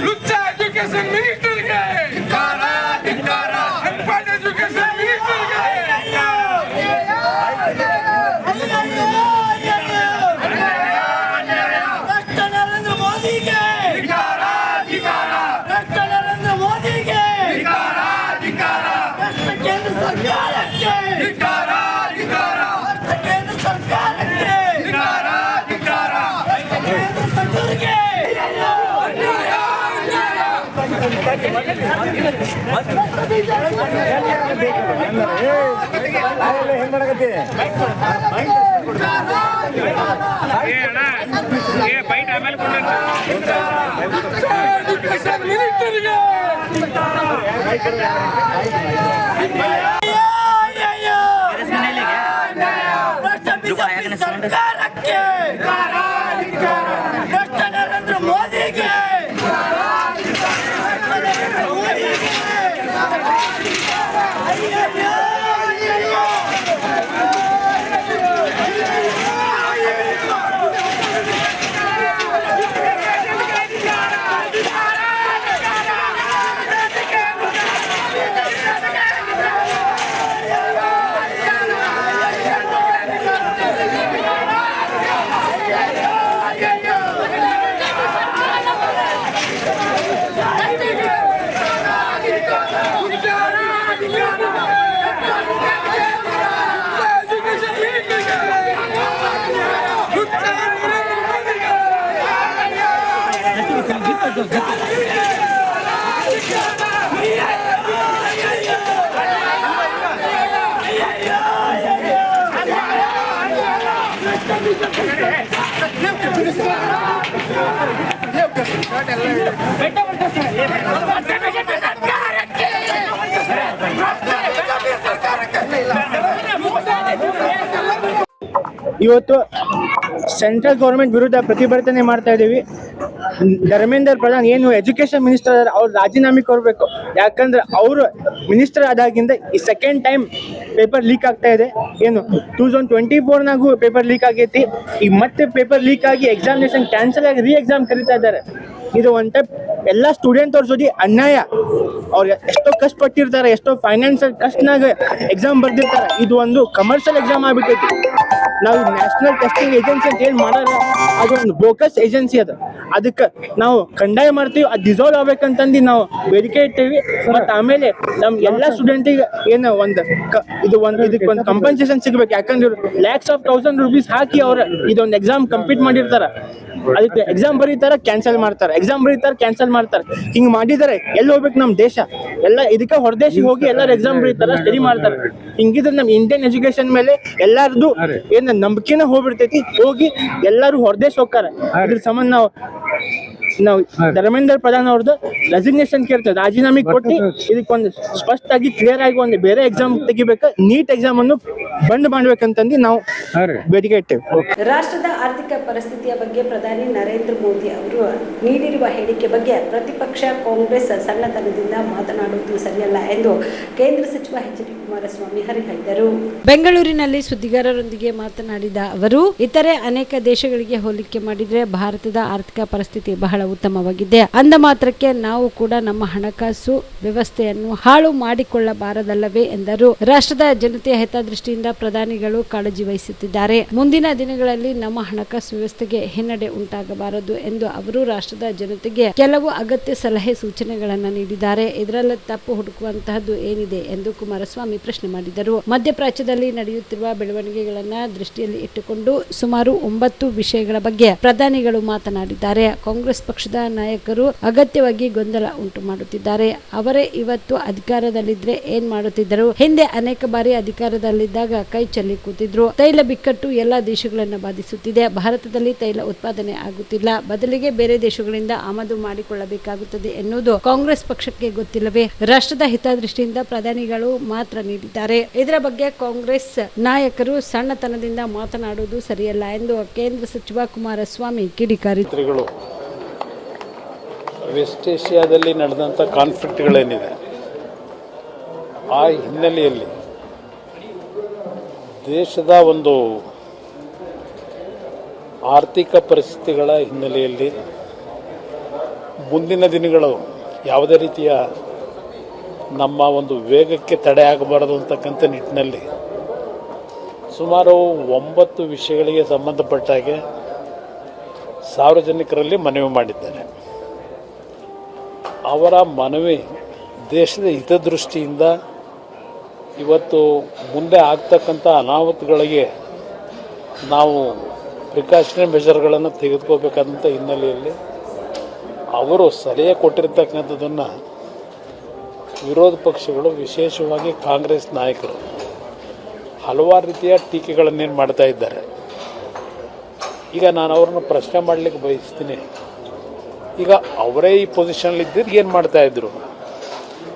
ಲುಚ್ಚ ಎಜುಕೇಶನ್ ಮಿನಿಸ್ಟರ್ಗೆ ಅನ್ಪಾರ್ಡ್ ಎಜುಕೇಶನ್ ಮಿನಿಸ್ಟರ್ಗೆ ನರೇಂದ್ರ ಮೋದಿಗೆ ನರೇಂದ್ರ ಮೋದಿಗೆ ಕೇಂದ್ರ ಸರ್ಕಾರಕ್ಕೆ ಕೇಂದ್ರ ಸರ್ಕಾರಕ್ಕೆ ಸರ್ಕಾರಕ್ಕೆ ನರೇಂದ್ರ ಮೋದಿಗೆ ಇವತ್ತು ಸೆಂಟ್ರಲ್ ಗೌರ್ಮೆಂಟ್ ವಿರುದ್ಧ ಪ್ರತಿಭಟನೆ ಮಾಡ್ತಾ ಇದ್ದೀವಿ. ಧರ್ಮೇಂದ್ರ ಪ್ರಧಾನ್ ಏನು ಎಜುಕೇಶನ್ ಮಿನಿಸ್ಟರ್ ಅದಾರ, ಅವ್ರು ರಾಜೀನಾಮೆ ಕೊಡಬೇಕು. ಯಾಕಂದ್ರೆ ಅವರು ಮಿನಿಸ್ಟರ್ ಆದಾಗಿಂದ ಈ ಸೆಕೆಂಡ್ ಟೈಮ್ ಪೇಪರ್ ಲೀಕ್ ಆಗ್ತಾ ಇದೆ. ಏನು 2024ನಾಗೂ ಪೇಪರ್ ಲೀಕ್ ಆಗೈತಿ. ಈಗ ಮತ್ತೆ ಪೇಪರ್ ಲೀಕ್ ಆಗಿ ಎಕ್ಸಾಮಿನೇಷನ್ ಕ್ಯಾನ್ಸಲ್ ಆಗಿ ಎಕ್ಸಾಮ್ ಕರೀತಾ ಇದ್ದಾರೆ. ಇದು ಒನ್ ಟೈಪ್ ಎಲ್ಲ ಸ್ಟೂಡೆಂಟ್ ಅವ್ರ ಜೊತೆ ಅನ್ಯಾಯ. ಅವ್ರು ಎಷ್ಟೋ ಕಷ್ಟಪಟ್ಟಿರ್ತಾರೆ, ಎಷ್ಟೋ ಫೈನಾನ್ಷಿಯಲ್ ಕಷ್ಟನಾಗ ಎಕ್ಸಾಮ್ ಬರ್ದಿರ್ತಾರೆ. ಇದು ಒಂದು ಕಮರ್ಷಿಯಲ್ ಎಕ್ಸಾಮ್ ಆಗ್ಬಿಟ್ಟೈತಿ. ನಾವು ನ್ಯಾಷನಲ್ ಟೆಸ್ಟಿಂಗ್ ಏಜೆನ್ಸಿ ಅಂತ ಏನು ಮಾಡೋಣ, ಅದೊಂದು ಬೋಕಸ್ ಏಜೆನ್ಸಿ ಅದ. ಅದಕ್ಕೆ ನಾವು ಕಂಡಾಯ ಮಾಡ್ತೀವಿ. ಅದು ಡಿಸಾಲ್ವ್ ಆಗ್ಬೇಕಂತಂದು ನಾವು ಬೇಡಿಕೆ ಇಟ್ಟೇವಿ. ಮತ್ತು ಆಮೇಲೆ ನಮ್ಮ ಎಲ್ಲ ಸ್ಟೂಡೆಂಟಿಗೆ ಏನು ಇದಕ್ಕೆ ಒಂದು ಕಂಪನ್ಸೇಷನ್ ಸಿಗ್ಬೇಕು. ಯಾಕಂದ್ರೆ ಲ್ಯಾಕ್ಸ್ ಆಫ್ ₹1000 ಹಾಕಿ ಅವ್ರು ಇದೊಂದು ಎಕ್ಸಾಮ್ ಕಂಪ್ಲೀಟ್ ಮಾಡಿರ್ತಾರೆ. ಅದಕ್ಕೆ ಎಕ್ಸಾಮ್ ಬರೀತಾರೆ, ಕ್ಯಾನ್ಸಲ್ ಮಾಡ್ತಾರೆ, ಎಕ್ಸಾಮ್ ಬರೀತಾರೆ, ಕ್ಯಾನ್ಸಲ್ ಮಾಡ್ತಾರೆ. ಹಿಂಗೆ ಮಾಡಿದರೆ ಎಲ್ಲಿ ಹೋಗ್ಬೇಕು ನಮ್ಮ ದೇಶ? ಎಲ್ಲ ಇದಕ್ಕೆ ಹೊರದೇಶಿಗೆ ಹೋಗಿ ಎಲ್ಲರೂ ಎಕ್ಸಾಮ್ ಬರೀತಾರೆ, ಸ್ಟಡಿ ಮಾಡ್ತಾರೆ. ಹಿಂಗಿದ್ರೆ ನಮ್ಮ ಇಂಡಿಯನ್ ಎಜುಕೇಶನ್ ಮೇಲೆ ಎಲ್ಲಾರ್ದು ಏನು ನಂಬಿಕೆನ ಹೋಗ್ಬಿಡ್ತೈತಿ. ಹೋಗಿ ಎಲ್ಲರೂ ಹೊರದೇಶ ಹೋಗ್ತಾರೆ. ಇದ್ರ ಸಂಬಂಧ ನಾವು ನಾವು ಧರ್ಮೇಂದ್ರ ಪ್ರಧಾನ್ ಅವ್ರದ್ದು ರೆಸಿಗ್ನೇಷನ್ ಕೇಳ್ತೇವೆ, ರಾಜೀನಾಮೆ ಕೊಟ್ಟು ಇದಕ್ಕೊಂದು ಸ್ಪಷ್ಟವಾಗಿ ಕ್ಲಿಯರ್ ಆಗಿ ಒಂದು ಬೇರೆ ಎಕ್ಸಾಮ್ ತೆಗಿಬೇಕು, ನೀಟ್ ಎಕ್ಸಾಮ್ ಅನ್ನು ಬಂದ್ ಮಾಡ್ಬೇಕಂತಂದು ನಾವು ಬೇಡಿಕೆ ಇಟ್ಟೇವೆ. ರಾಷ್ಟ್ರದ ಆರ್ಥಿಕ ಪರಿಸ್ಥಿತಿಯ ಬಗ್ಗೆ ಪ್ರಧಾನಿ ನರೇಂದ್ರ ಮೋದಿ ಅವರು ನೀಡಿರುವ ಹೇಳಿಕೆ ಬಗ್ಗೆ ಪ್ರತಿಪಕ್ಷ ಕಾಂಗ್ರೆಸ್ ಸಣ್ಣತನದಿಂದ ಮಾತನಾಡುವುದು ಸರಿಯಲ್ಲ ಎಂದು ಕೇಂದ್ರ ಸಚಿವ ಎಚ್ ಡಿ ಕುಮಾರಸ್ವಾಮಿ ಹರಿಹಾಯ್ದರು. ಬೆಂಗಳೂರಿನಲ್ಲಿ ಸುದ್ದಿಗಾರರೊಂದಿಗೆ ಮಾತನಾಡಿದ ಅವರು, ಇತರೆ ಅನೇಕ ದೇಶಗಳಿಗೆ ಹೋಲಿಕೆ ಮಾಡಿದರೆ ಭಾರತದ ಆರ್ಥಿಕ ಪರಿಸ್ಥಿತಿ ಬಹಳ ಉತ್ತಮವಾಗಿದೆ. ಅಂದ ಮಾತ್ರಕ್ಕೆ ನಾವು ಕೂಡ ನಮ್ಮ ಹಣಕಾಸು ವ್ಯವಸ್ಥೆಯನ್ನು ಹಾಳು ಮಾಡಿಕೊಳ್ಳಬಾರದಲ್ಲವೇ ಎಂದರು. ರಾಷ್ಟ್ರದ ಜನತೆಯ ಹಿತದೃಷ್ಟಿಯಿಂದ ಪ್ರಧಾನಿಗಳು ಕಾಳಜಿ ವಹಿಸುತ್ತಿದ್ದಾರೆ. ಮುಂದಿನ ದಿನಗಳಲ್ಲಿ ನಮ್ಮ ಹಣಕಾಸು ವ್ಯವಸ್ಥೆಗೆ ಹಿನ್ನಡೆ ಉಂಟಾಗಬಾರದು ಎಂದು ಅವರು ರಾಷ್ಟ್ರದ ಜನತೆಗೆ ಕೆಲವು ಅಗತ್ಯ ಸಲಹೆ ಸೂಚನೆಗಳನ್ನು ನೀಡಿದ್ದಾರೆ. ಇದರಲ್ಲಿ ತಪ್ಪು ಹುಡುಕುವಂತಹದ್ದು ಏನಿದೆ ಎಂದು ಕುಮಾರಸ್ವಾಮಿ ಪ್ರಶ್ನೆ ಮಾಡಿದರು. ಮಧ್ಯಪ್ರಾಚ್ಯದಲ್ಲಿ ನಡೆಯುತ್ತಿರುವ ಬೆಳವಣಿಗೆಗಳನ್ನು ದೃಷ್ಟಿಯಲ್ಲಿ ಇಟ್ಟುಕೊಂಡು ಸುಮಾರು 9 ವಿಷಯಗಳ ಬಗ್ಗೆ ಪ್ರಧಾನಿಗಳು ಮಾತನಾಡಿದ್ದಾರೆ. ಕಾಂಗ್ರೆಸ್ ಪಕ್ಷದ ನಾಯಕರು ಅಗತ್ಯವಾಗಿ ಗೊಂದಲ ಉಂಟು ಮಾಡುತ್ತಿದ್ದಾರೆ. ಅವರೇ ಇವತ್ತು ಅಧಿಕಾರದಲ್ಲಿದ್ರೆ ಏನ್ ಮಾಡುತ್ತಿದ್ದರು? ಹಿಂದೆ ಅನೇಕ ಬಾರಿ ಅಧಿಕಾರದಲ್ಲಿದ್ದಾಗ ಕೈ ಚೆಲ್ಲಿ ಕೂತಿದ್ರು. ತೈಲ ಬಿಕ್ಕಟ್ಟು ಎಲ್ಲಾ ದೇಶಗಳನ್ನು ಬಾಧಿಸುತ್ತಿದೆ. ಭಾರತದಲ್ಲಿ ತೈಲ ಉತ್ಪಾದನೆ ಆಗುತ್ತಿಲ್ಲ, ಬದಲಿಗೆ ಬೇರೆ ದೇಶಗಳಿಂದ ಆಮದು ಮಾಡಿಕೊಳ್ಳಬೇಕಾಗುತ್ತದೆ ಎನ್ನುವುದು ಕಾಂಗ್ರೆಸ್ ಪಕ್ಷಕ್ಕೆ ಗೊತ್ತಿಲ್ಲವೇ? ರಾಷ್ಟ್ರದ ಹಿತದೃಷ್ಟಿಯಿಂದ ಪ್ರಧಾನಿಗಳು ಮಾತ್ರ ನೀಡಿದ್ದಾರೆ. ಇದರ ಬಗ್ಗೆ ಕಾಂಗ್ರೆಸ್ ನಾಯಕರು ಸಣ್ಣತನದಿಂದ ಮಾತನಾಡುವುದು ಸರಿಯಲ್ಲ ಎಂದು ಕೇಂದ್ರ ಸಚಿವ ಕುಮಾರಸ್ವಾಮಿ ಕಿಡಿಕಾರಿದರು. ವೆಸ್ಟ್ ಏಷ್ಯಾದಲ್ಲಿ ನಡೆದಂಥ ಕಾನ್ಫ್ಲಿಕ್ಟ್ಗಳೇನಿದೆ ಆ ಹಿನ್ನೆಲೆಯಲ್ಲಿ ದೇಶದ ಒಂದು ಆರ್ಥಿಕ ಪರಿಸ್ಥಿತಿಗಳ ಹಿನ್ನೆಲೆಯಲ್ಲಿ ಮುಂದಿನ ದಿನಗಳು ಯಾವುದೇ ರೀತಿಯ ನಮ್ಮ ಒಂದು ವೇಗಕ್ಕೆ ತಡೆ ಆಗಬಾರದು ಅಂತಕ್ಕಂಥ ನಿಟ್ಟಿನಲ್ಲಿ ಸುಮಾರು 9 ವಿಷಯಗಳಿಗೆ ಸಂಬಂಧಪಟ್ಟ ಹಾಗೆ ಸಾರ್ವಜನಿಕರಲ್ಲಿ ಮನವಿ ಮಾಡಿದ್ದೇನೆ. ಅವರ ಮನವಿ ದೇಶದ ಹಿತದೃಷ್ಟಿಯಿಂದ ಇವತ್ತು ಮುಂದೆ ಆಗ್ತಕ್ಕಂಥ ಅನಾಹುತಗಳಿಗೆ ನಾವು ಪ್ರಿಕಾಷನರಿ ಮೆಷರ್ಗಳನ್ನು ತೆಗೆದುಕೋಬೇಕಾದಂಥ ಹಿನ್ನೆಲೆಯಲ್ಲಿ ಅವರು ಸಲಹೆ ಕೊಟ್ಟಿರ್ತಕ್ಕಂಥದ್ದನ್ನು ವಿರೋಧ ಪಕ್ಷಗಳು, ವಿಶೇಷವಾಗಿ ಕಾಂಗ್ರೆಸ್ ನಾಯಕರು ಹಲವಾರು ರೀತಿಯ ಟೀಕೆಗಳನ್ನೇನು ಮಾಡ್ತಾ ಇದ್ದಾರೆ. ಈಗ ನಾನು ಅವ್ರನ್ನ ಪ್ರಶ್ನೆ ಮಾಡಲಿಕ್ಕೆ ಬಯಸ್ತೀನಿ. ಈಗ ಅವರೇ ಈ ಪೊಸಿಷನ್ಲಿದ್ದರೆ ಏನು ಮಾಡ್ತಾಯಿದ್ರು?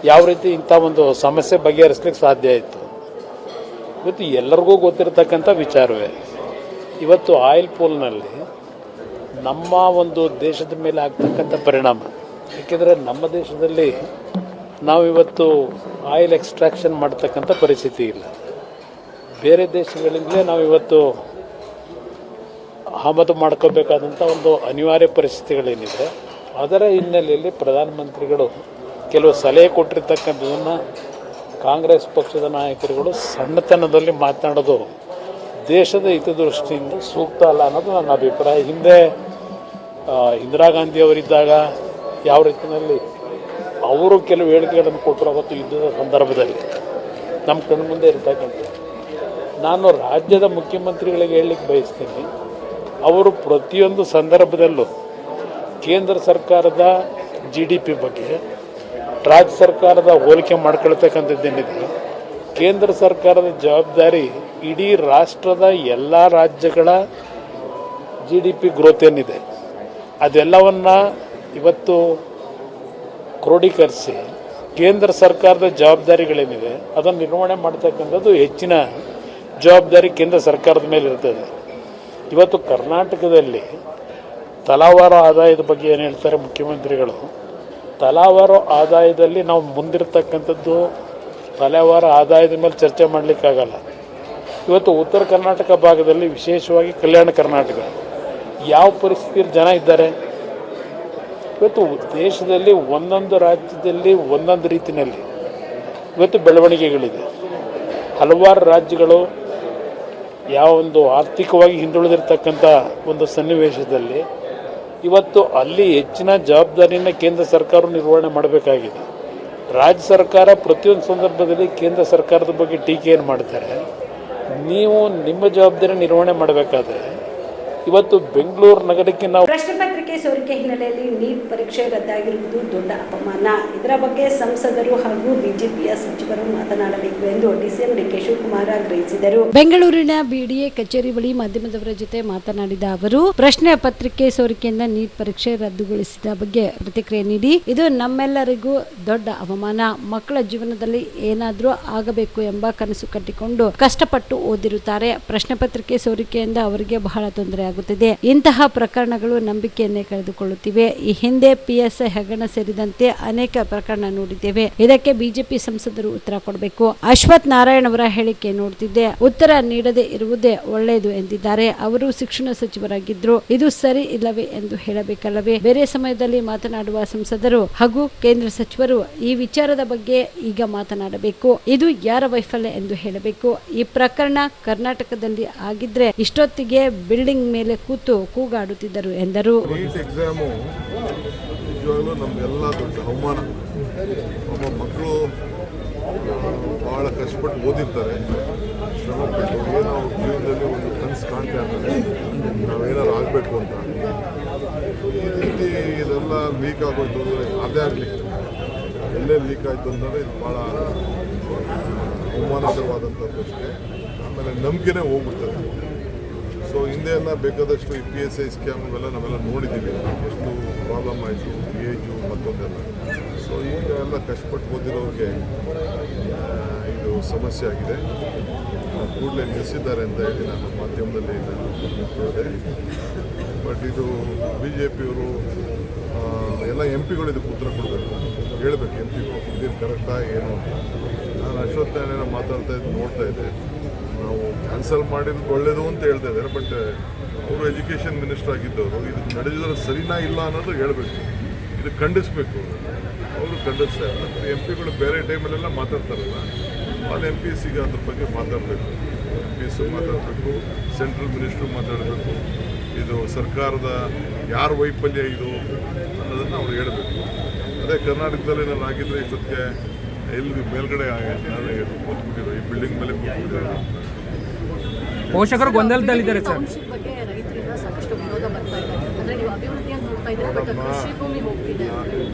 ಯಾವ ರೀತಿ ಇಂಥ ಒಂದು ಸಮಸ್ಯೆ ಬಗೆಹರಿಸ್ಲಿಕ್ಕೆ ಸಾಧ್ಯ ಆಯಿತು? ಇವತ್ತು ಎಲ್ಲರಿಗೂ ಗೊತ್ತಿರತಕ್ಕಂಥ ವಿಚಾರವೇ. ಇವತ್ತು ಆಯಿಲ್ ಪೂಲ್ನಲ್ಲಿ ನಮ್ಮ ಒಂದು ದೇಶದ ಮೇಲೆ ಆಗ್ತಕ್ಕಂಥ ಪರಿಣಾಮ, ಏಕೆಂದರೆ ನಮ್ಮ ದೇಶದಲ್ಲಿ ನಾವಿವತ್ತು ಆಯಿಲ್ ಎಕ್ಸ್ಟ್ರಾಕ್ಷನ್ ಮಾಡ್ತಕ್ಕಂಥ ಪರಿಸ್ಥಿತಿ ಇಲ್ಲ. ಬೇರೆ ದೇಶಗಳಿಂದಲೇ ನಾವಿವತ್ತು ಆಮದು ಮಾಡ್ಕೋಬೇಕಾದಂಥ ಒಂದು ಅನಿವಾರ್ಯ ಪರಿಸ್ಥಿತಿಗಳೇನಿದೆ, ಅದರ ಹಿನ್ನೆಲೆಯಲ್ಲಿ ಪ್ರಧಾನಮಂತ್ರಿಗಳು ಕೆಲವು ಸಲಹೆ ಕೊಟ್ಟಿರ್ತಕ್ಕಂಥದ್ದನ್ನು ಕಾಂಗ್ರೆಸ್ ಪಕ್ಷದ ನಾಯಕರುಗಳು ಸಣ್ಣತನದಲ್ಲಿ ಮಾತನಾಡೋದು ದೇಶದ ಹಿತದೃಷ್ಟಿಯಿಂದ ಸೂಕ್ತ ಅಲ್ಲ ಅನ್ನೋದು ನನ್ನ ಅಭಿಪ್ರಾಯ. ಹಿಂದೆ ಇಂದಿರಾ ಗಾಂಧಿಯವರಿದ್ದಾಗ ಯಾವ ರೀತಿಯಲ್ಲಿ ಅವರು ಕೆಲವು ಹೇಳಿಕೆಗಳನ್ನು ಕೊಟ್ಟರು ಅವತ್ತು ಯುದ್ಧದ ಸಂದರ್ಭದಲ್ಲಿ ನಮ್ಮ ಕಣ್ಣು ಮುಂದೆ ಇರ್ತಕ್ಕಂಥ, ನಾನು ರಾಜ್ಯದ ಮುಖ್ಯಮಂತ್ರಿಗಳಿಗೆ ಹೇಳಲಿಕ್ಕೆ ಬಯಸ್ತೀನಿ, ಅವರು ಪ್ರತಿಯೊಂದು ಸಂದರ್ಭದಲ್ಲೂ ಕೇಂದ್ರ ಸರ್ಕಾರದ GDP ಬಗ್ಗೆ ರಾಜ್ಯ ಸರ್ಕಾರದ ಹೋಲಿಕೆ ಮಾಡ್ಕೊಳ್ತಕ್ಕಂಥದ್ದೇನಿದೆ, ಕೇಂದ್ರ ಸರ್ಕಾರದ ಜವಾಬ್ದಾರಿ ಇಡೀ ರಾಷ್ಟ್ರದ ಎಲ್ಲ ರಾಜ್ಯಗಳ GDP ಗ್ರೋತ್ ಏನಿದೆ ಅದೆಲ್ಲವನ್ನು ಇವತ್ತು ಕ್ರೋಢೀಕರಿಸಿ ಕೇಂದ್ರ ಸರ್ಕಾರದ ಜವಾಬ್ದಾರಿಗಳೇನಿದೆ ಅದನ್ನು ನಿರ್ವಹಣೆ ಮಾಡ್ತಕ್ಕಂಥದ್ದು ಹೆಚ್ಚಿನ ಜವಾಬ್ದಾರಿ ಕೇಂದ್ರ ಸರ್ಕಾರದ ಮೇಲೆ ಇರ್ತದೆ. ಇವತ್ತು ಕರ್ನಾಟಕದಲ್ಲಿ ತಲಾವಾರು ಆದಾಯದ ಬಗ್ಗೆ ಏನು ಹೇಳ್ತಾರೆ ಮುಖ್ಯಮಂತ್ರಿಗಳು, ತಲಾವಾರು ಆದಾಯದಲ್ಲಿ ನಾವು ಮುಂದಿರ್ತಕ್ಕಂಥದ್ದು ತಲಾವಾರು ಆದಾಯದ ಮೇಲೆ ಚರ್ಚೆ ಮಾಡಲಿಕ್ಕಾಗಲ್ಲ. ಇವತ್ತು ಉತ್ತರ ಕರ್ನಾಟಕ ಭಾಗದಲ್ಲಿ, ವಿಶೇಷವಾಗಿ ಕಲ್ಯಾಣ ಕರ್ನಾಟಕ, ಯಾವ ಪರಿಸ್ಥಿತಿಯಲ್ಲಿ ಜನ ಇದ್ದಾರೆ. ಇವತ್ತು ದೇಶದಲ್ಲಿ ಒಂದೊಂದು ರಾಜ್ಯದಲ್ಲಿ ಒಂದೊಂದು ರೀತಿಯಲ್ಲಿ ಇವತ್ತು ಬೆಳವಣಿಗೆಗಳಿದೆ. ಹಲವಾರು ರಾಜ್ಯಗಳು ಯಾವ ಒಂದು ಆರ್ಥಿಕವಾಗಿ ಹಿಂದುಳಿದಿರ್ತಕ್ಕಂಥ ಒಂದು ಸನ್ನಿವೇಶದಲ್ಲಿ ಇವತ್ತು ಅಲ್ಲಿ ಹೆಚ್ಚಿನ ಜವಾಬ್ದಾರಿಯನ್ನು ಕೇಂದ್ರ ಸರ್ಕಾರ ನಿರ್ವಹಣೆ ಮಾಡಬೇಕಾಗಿದೆ. ರಾಜ್ಯ ಸರ್ಕಾರ ಪ್ರತಿಯೊಂದು ಸಂದರ್ಭದಲ್ಲಿ ಕೇಂದ್ರ ಸರ್ಕಾರದ ಬಗ್ಗೆ ಟೀಕೆಯನ್ನು ಮಾಡ್ತಾರೆ. ನೀವು ನಿಮ್ಮ ಜವಾಬ್ದಾರಿ ನಿರ್ವಹಣೆ ಮಾಡಬೇಕಾದ್ರೆ ಇವತ್ತು ಬೆಂಗಳೂರು ನಗರಕ್ಕೆ ನಾವು ಪ್ರಶ್ನೆ ಪತ್ರಿಕೆ ಪ್ರಶ್ನೆಪತ್ರಿಕೆ ಸೋರಿಕೆ ಹಿನ್ನೆಲೆಯಲ್ಲಿ ನೀಟ್ ಪರೀಕ್ಷೆ ರದ್ದಾಗಿರುವುದು ದೊಡ್ಡ ಅಪಮಾನ. ಇದರ ಬಗ್ಗೆ ಸಂಸದರು ಹಾಗೂ ಬಿಜೆಪಿಯ ಸಚಿವರು ಮಾತನಾಡಬೇಕು ಎಂದು ಡಿಸಿಎಂ ಡಿಕೆ ಶಿವಕುಮಾರ್ ಆಗ್ರಹಿಸಿದರು. ಬೆಂಗಳೂರಿನ ಬಿಡಿಎ ಕಚೇರಿ ಬಳಿ ಮಾಧ್ಯಮದವರ ಜೊತೆ ಮಾತನಾಡಿದ ಅವರು, ಪ್ರಶ್ನೆ ಪತ್ರಿಕೆ ಸೋರಿಕೆಯಿಂದ ನೀಟ್ ಪರೀಕ್ಷೆ ರದ್ದುಗೊಳಿಸಿದ ಬಗ್ಗೆ ಪ್ರತಿಕ್ರಿಯೆ ನೀಡಿ, ಇದು ನಮ್ಮೆಲ್ಲರಿಗೂ ದೊಡ್ಡ ಅವಮಾನ. ಮಕ್ಕಳ ಜೀವನದಲ್ಲಿ ಏನಾದರೂ ಆಗಬೇಕು ಎಂಬ ಕನಸು ಕಟ್ಟಿಕೊಂಡು ಕಷ್ಟಪಟ್ಟು ಓದಿರುತ್ತಾರೆ. ಪ್ರಶ್ನೆ ಪತ್ರಿಕೆ ಸೋರಿಕೆಯಿಂದ ಅವರಿಗೆ ಬಹಳ ತೊಂದರೆ ಆಗುತ್ತಿದೆ. ಇಂತಹ ಪ್ರಕರಣಗಳು ನಂಬಿಕೆಯನ್ನೇ ಕಳೆದುಕೊಳ್ಳುತ್ತಿವೆ. ಈ ಹಿಂದೆ PSI ಹಗರಣ ಸೇರಿದಂತೆ ಅನೇಕ ಪ್ರಕರಣ ನೋಡಿದ್ದೇವೆ. ಇದಕ್ಕೆ ಬಿಜೆಪಿ ಸಂಸದರು ಉತ್ತರ ಕೊಡಬೇಕು. ಅಶ್ವಥ್ ನಾರಾಯಣ್ ಅವರ ಹೇಳಿಕೆ ನೋಡುತ್ತಿದ್ದೆ, ಉತ್ತರ ನೀಡದೇ ಇರುವುದೇ ಒಳ್ಳೆಯದು ಎಂದಿದ್ದಾರೆ. ಅವರು ಶಿಕ್ಷಣ ಸಚಿವರಾಗಿದ್ರು. ಇದು ಸರಿ ಇಲ್ಲವೇ ಎಂದು ಹೇಳಬೇಕಲ್ಲವೇ? ಬೇರೆ ಸಮಯದಲ್ಲಿ ಮಾತನಾಡುವ ಸಂಸದರು ಹಾಗೂ ಕೇಂದ್ರ ಸಚಿವರು ಈ ವಿಚಾರದ ಬಗ್ಗೆ ಈಗ ಮಾತನಾಡಬೇಕು. ಇದು ಯಾರ ವೈಫಲ್ಯ ಎಂದು ಹೇಳಬೇಕು. ಈ ಪ್ರಕರಣ ಕರ್ನಾಟಕದಲ್ಲಿ ಆಗಿದ್ರೆ ಇಷ್ಟೊತ್ತಿಗೆ ಬಿಲ್ಡಿಂಗ್ ಮೇಲೆ ಕೂತು ಕೂಗಾಡುತ್ತಿದ್ದರು ಎಂದರು. ನೀಟ್ ಎಕ್ಸಾಮು ನಿಜವಾಗ್ಲೂ ನಮಗೆಲ್ಲ ದೊಡ್ಡ ಅವಮಾನ. ಒಬ್ಬ ಮಕ್ಕಳು ಭಾಳ ಕಷ್ಟಪಟ್ಟು ಓದಿರ್ತಾರೆ, ಶ್ರಮಪಟ್ಟು ಏನೋ ಜೀವನದಲ್ಲಿ ಒಂದು ಕನಸು ಕಾಣ್ತಾ ಇರ್ತಾರೆ, ನಾವೇನಾರು ಆಗಬೇಕು ಅಂತ. ಈ ರೀತಿ ಇದೆಲ್ಲ ಲೀಕ್ ಆಗೋಯ್ತು ಅಂದರೆ ಅದೇ ಆಗಲಿ, ಎಲ್ಲೇ ಲೀಕ್ ಆಯಿತು ಅಂದರೆ ಇದು ಭಾಳ ಅವಮಾನಕರವಾದಂಥದ್ದು ಅಷ್ಟೇ. ಆಮೇಲೆ ನಂಬಿಕೆನೇ ಹೋಗ್ಬಿಡ್ತದೆ. ಸೊ ಹಿಂದೆ ಎಲ್ಲ ಬೇಕಾದಷ್ಟು ಈ PSI ಸ್ಕ್ಯಾಮ್ ಇವೆಲ್ಲ ನಾವೆಲ್ಲ ನೋಡಿದ್ದೀವಿ, ಎಷ್ಟು ಪ್ರಾಬ್ಲಮ್ ಆಯಿತು, ಏಜು ಮತ್ತೊಂದೆಲ್ಲ. ಸೊ ಈಗ ಎಲ್ಲ ಕಷ್ಟಪಟ್ಟು ಓದಿರೋರಿಗೆ ಇದು ಸಮಸ್ಯೆ ಆಗಿದೆ. ಕೂಡಲೇ ನಿಲ್ಲಿಸಿದ್ದಾರೆ ಅಂತ ಹೇಳಿ ನಾನು ಮಾಧ್ಯಮದಲ್ಲಿ ಹೇಳಿದೆ. ಬಟ್ ಇದು BJPಯವರು ಎಲ್ಲ MP ಗಳು ಇದಕ್ಕೆ ಉತ್ತರ ಕೊಡಬೇಕು, ಹೇಳಬೇಕು MP ಗಳು ಇದೇನು ಕರೆಕ್ಟಾ ಏನು. ನಾನು ಅಶ್ವಥ್ ನಾರಾಯಣ ಮಾತಾಡ್ತಾ ಇದ್ದು ನೋಡ್ತಾ ಇದ್ದೆ, ನಾವು ಕ್ಯಾನ್ಸಲ್ ಮಾಡಿದ್ದು ಒಳ್ಳೇದು ಅಂತ ಹೇಳ್ತಾ ಇದ್ದಾರೆ. ಬಟ್ ಅವರು ಎಜುಕೇಷನ್ ಮಿನಿಸ್ಟರ್ ಆಗಿದ್ದವರು ಇದು ನಡೆದಿದ್ರೆ ಸರಿನಾ ಇಲ್ಲ ಅನ್ನೋದು ಹೇಳಬೇಕು, ಇದು ಖಂಡಿಸಬೇಕು. ಅವರು ಖಂಡಿಸ್ತಾ ಇಲ್ಲ. MP ಗಳು ಬೇರೆ ಟೈಮಲ್ಲೆಲ್ಲ ಮಾತಾಡ್ತಾರಲ್ಲ, ಅಲ್ಲಿ MPs ಈಗ ಅದ್ರ ಬಗ್ಗೆ ಮಾತಾಡಬೇಕು. MPs ಮಾತಾಡಬೇಕು, ಸೆಂಟ್ರಲ್ ಮಿನಿಸ್ಟ್ರು ಮಾತಾಡಬೇಕು. ಇದು ಸರ್ಕಾರದ ಯಾರ ವೈಫಲ್ಯ ಇದು ಅನ್ನೋದನ್ನು ಅವ್ರು ಹೇಳಬೇಕು. ಅದೇ ಕರ್ನಾಟಕದಲ್ಲಿ ನಾನು ಆಗಿದ್ದರೆ ಇಷ್ಟೊತ್ತಿಗೆ ಎಲ್ಲಿ ಮೇಲ್ಗಡೆ ಕೂತ್ಬಿಟ್ಟಿರೋ, ಈ ಬಿಲ್ಡಿಂಗ್ ಮೇಲೆ ಕೂತ್ಬಿಟ್ಟಿರೋ. ಪೋಷಕರು ಗೊಂದಲದಲ್ಲಿದ್ದಾರೆ ಸರ್.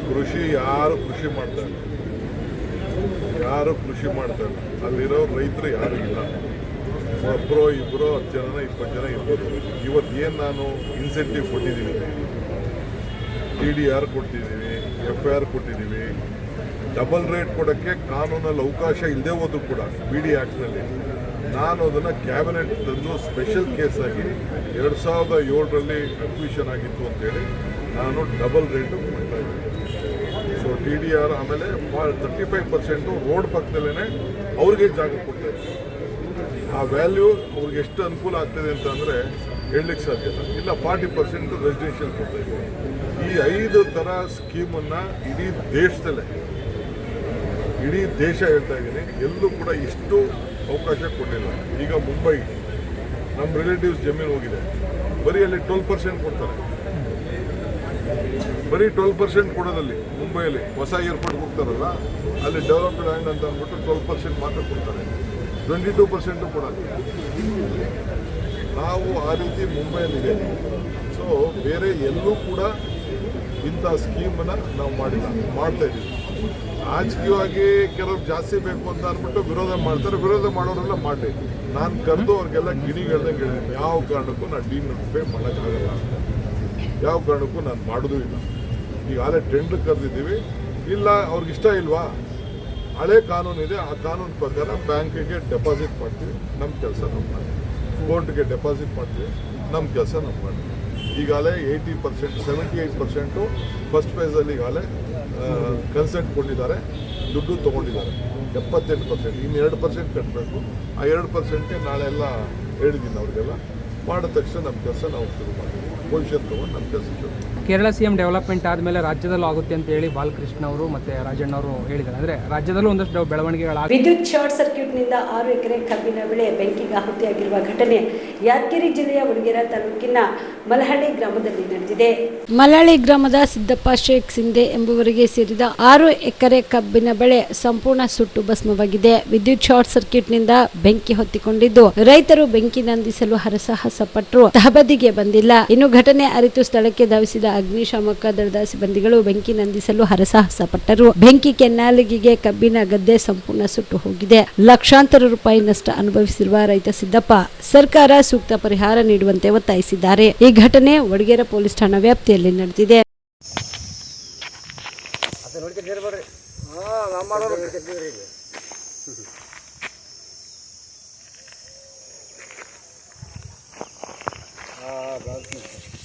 ಕೃಷಿ ಯಾರು ಕೃಷಿ ಮಾಡ್ತಾರೆ, ಯಾರು ಕೃಷಿ ಮಾಡ್ತಾರೆ, ಅಲ್ಲಿರೋ ರೈತರು ಯಾರು ಇಲ್ಲ. ಒಬ್ಬರು ಇಬ್ಬರು 10 ಜನ 20 ಜನ ಇರ್ಬೋದು. ಇವತ್ತು ಏನು ನಾನು ಇನ್ಸೆಂಟಿವ್ ಕೊಟ್ಟಿದ್ದೀವಿ, TDR ಕೊಡ್ತಿದ್ದೀವಿ, FIR ಕೊಟ್ಟಿದ್ದೀವಿ. ಡಬಲ್ ರೇಟ್ ಕೊಡೋಕ್ಕೆ ಕಾನೂನಲ್ಲಿ ಅವಕಾಶ ಇಲ್ಲದೆ ಹೋದ್ರು ಕೂಡ BD ಆ್ಯಕ್ಟ್ನಲ್ಲಿ ನಾನು ಅದನ್ನು ಕ್ಯಾಬಿನೆಟ್ ತಂದು ಸ್ಪೆಷಲ್ ಕೇಸಾಗಿ 2007ರಲ್ಲಿ ಅಕ್ವಿಷನ್ ಆಗಿತ್ತು ಅಂತೇಳಿ ನಾನು ಡಬಲ್ ರೇಟು ಮಾಡ್ತಾ ಇದ್ದೀನಿ. ಸೊ TDR ಆಮೇಲೆ 35% ರೋಡ್ ಪಕ್ಕದಲ್ಲೇ ಅವ್ರಿಗೆ ಜಾಗ ಕೊಡ್ತಾ ಇದ್ದೀನಿ. ಆ ವ್ಯಾಲ್ಯೂ ಅವ್ರಿಗೆ ಎಷ್ಟು ಅನುಕೂಲ ಆಗ್ತದೆ ಅಂತ ಅಂದರೆ ಹೇಳಲಿಕ್ಕೆ ಸಾಧ್ಯ ಇಲ್ಲ. 40% ರೆಸಿಡೆನ್ಷಿಯಲ್ ಕೊಡ್ತಾ ಇದ್ದೀವಿ. ಈ 5 ಥರ ಸ್ಕೀಮನ್ನು ಇಡೀ ದೇಶದಲ್ಲೇ, ಇಡೀ ದೇಶ ಹೇಳ್ತಾ ಇದ್ದೀನಿ, ಎಲ್ಲೂ ಕೂಡ ಇಷ್ಟು ಅವಕಾಶ ಕೊಡಲಿಲ್ಲ. ಈಗ ಮುಂಬೈ ನಮ್ಮ ರಿಲೇಟಿವ್ಸ್ ಜಮೀನು ಹೋಗಿದೆ, ಬರೀ ಅಲ್ಲಿ 12% ಕೊಡ್ತಾರೆ. ಬರೀ 12% ಕೊಡೋದಲ್ಲಿ ಮುಂಬೈಯಲ್ಲಿ ಹೊಸ ಏರ್ಪೋರ್ಟ್ಗೆ ಹೋಗ್ತಾರಲ್ಲ, ಅಲ್ಲಿ ಡೆವಲಪ್ಡ್ ಲ್ಯಾಂಡ್ ಅಂತ ಅಂದ್ಬಿಟ್ಟು 12% ಮಾತ್ರ ಕೊಡ್ತಾರೆ, 22% ಕೊಡೋದು. ನಾವು ಆ ರೀತಿ ಮುಂಬೈಯಲ್ಲಿದೆ. ಸೊ ಬೇರೆ ಎಲ್ಲೂ ಕೂಡ ಇಂಥ ಸ್ಕೀಮನ್ನು ನಾವು ಮಾಡ್ತಾ ಇದ್ದೀವಿ. ರಾಜಕೀಯವಾಗಿ ಕೆಲವ್ರು ಜಾಸ್ತಿ ಬೇಕು ಅಂತ ಅಂದ್ಬಿಟ್ಟು ವಿರೋಧ ಮಾಡ್ತಾರೆ. ವಿರೋಧ ಮಾಡೋರೆಲ್ಲ ಮಾಡಿ ನಾನು ಕರೆದು ಅವ್ರಿಗೆಲ್ಲ ಗಿಣಿಗಳ್ದಂಗೆ ಹೇಳಿದ್ದೀನಿ, ಯಾವ ಕಾರಣಕ್ಕೂ ನಾನು ಡಿನೋಟಿಫೈ ಮಾಡೋಕ್ಕಾಗಲ್ಲ, ಯಾವ ಕಾರಣಕ್ಕೂ ನಾನು ಮಾಡೋದು ಇಲ್ಲ. ಈಗಾಗಲೇ ಟೆಂಡರ್ ಕರೆದಿದ್ದೀವಿ. ಇಲ್ಲ ಅವ್ರಿಗೆ ಇಷ್ಟ ಇಲ್ವಾ, ಹಳೆ ಕಾನೂನಿದೆ, ಆ ಕಾನೂನು ಪ್ರಕಾರ ಬ್ಯಾಂಕಿಗೆ ಡೆಪಾಸಿಟ್ ಮಾಡ್ತೀವಿ, ನಮ್ಮ ಕೆಲಸ ನಾವು ಮಾಡ್ತೀವಿ. ಕೋರ್ಟ್ಗೆ ಡೆಪಾಸಿಟ್ ಮಾಡ್ತೀವಿ, ನಮ್ಮ ಕೆಲಸ ನಾವು ಮಾಡ್ತೀವಿ. ಈಗಾಗಲೇ 80%, 78% ಫಸ್ಟ್ ಫೇಸಲ್ಲಿ ಈಗಾಗಲೇ ಕನ್ಸೆಂಟ್ ಕೊಟ್ಟಿದ್ದಾರೆ, ದುಡ್ಡು ತೊಗೊಂಡಿದ್ದಾರೆ. 78%, ಇನ್ನು 2% ಕಟ್ಟಬೇಕು. ಆ 2%ಗೆ ನಾಳೆ ಎಲ್ಲ ಹೇಳಿದ್ದೀನಿ ಅವ್ರಿಗೆಲ್ಲ. ಮಾಡಿದ ತಕ್ಷಣ ನಮ್ಮ ಕೆಲಸ ನಾವು ಶುರು ಮಾಡ್ತೀವಿ. ಪೊಸಿಷನ್ ತೊಗೊಂಡು ನಮ್ಮ ಕೆಲಸ ಶುರು. ಕೇರಳ CM ಡೆವಲಪ್ಮೆಂಟ್ ಆದಮೇಲೆ ರಾಜ್ಯದಲ್ಲೂ ಆಗುತ್ತೆ ಅಂತ ಹೇಳಿ ಬಾಲಕೃಷ್ಣ ಅವರು ಮತ್ತು ರಾಜಣ್ಣ ಅವರು ಹೇಳಿದ್ದಾರೆ. ಅಂದರೆ ರಾಜ್ಯದಲ್ಲೂ ಒಂದಷ್ಟು ಬೆಳವಣಿಗೆಗಳಾಗ. ವಿದ್ಯುತ್ ಶಾರ್ಟ್ ಸರ್ಕ್ಯೂಟ್ನಿಂದ 6 ಎಕರೆ ಕಬ್ಬಿನ ಬೆಳೆ ಬೆಂಕಿಗೆ ಆಹುತಿಯಾಗಿರುವ ಘಟನೆ ಯಾದಗಿರಿ ಜಿಲ್ಲೆಯ ಉಡಗೇರ ತಾಲೂಕಿನ ಮಲಹಳ್ಳಿ ಗ್ರಾಮದಲ್ಲಿ ನಡೆದಿದೆ. ಮಲಹಳ್ಳಿ ಗ್ರಾಮದ ಸಿದ್ದಪ್ಪ ಶೇಖ್ ಸಿಂಧೆ ಎಂಬುವರಿಗೆ ಸೇರಿದ 6 ಎಕರೆ ಕಬ್ಬಿನ ಬೆಳೆ ಸಂಪೂರ್ಣ ಸುಟ್ಟು ಭಸ್ಮವಾಗಿದೆ. ವಿದ್ಯುತ್ ಶಾರ್ಟ್ ಸರ್ಕ್ಯೂಟ್ನಿಂದ ಬೆಂಕಿ ಹೊತ್ತಿಕೊಂಡಿದ್ದು ರೈತರು ಬೆಂಕಿ ನಂದಿಸಲು ಹರಸಾಹಸ ಪಟ್ಟರು ತಹಬದಿಗೆ ಬಂದಿಲ್ಲ. ಇನ್ನು ಘಟನೆ ಅರಿತು ಸ್ಥಳಕ್ಕೆ ಧಾವಿಸಿದ ಅಗ್ನಿಶಾಮಕ ದಳದ ಸಿಬ್ಬಂದಿಗಳು ಬೆಂಕಿ ನಂದಿಸಲು ಹರಸಾಹಸ ಪಟ್ಟರು. ಬೆಂಕಿ ಕೆನ್ನಾಲಿಗೆಗೆ ಕಬ್ಬಿನ ಗದ್ದೆ ಸಂಪೂರ್ಣ ಸುಟ್ಟು ಹೋಗಿದೆ. ಲಕ್ಷಾಂತರ ರೂಪಾಯಿ ನಷ್ಟ ಅನುಭವಿಸಿರುವ ರೈತ ಸಿದ್ದಪ್ಪ ಸರ್ಕಾರ ಸೂಕ್ತ ಪರಿಹಾರ ನೀಡುವಂತೆ ಒತ್ತಾಯಿಸಿದ್ದಾರೆ. ಈ ಘಟನೆ ವಡಗೇರ ಪೊಲೀಸ್ ಠಾಣಾ ವ್ಯಾಪ್ತಿಯಲ್ಲಿ ನಡೆದಿದೆ.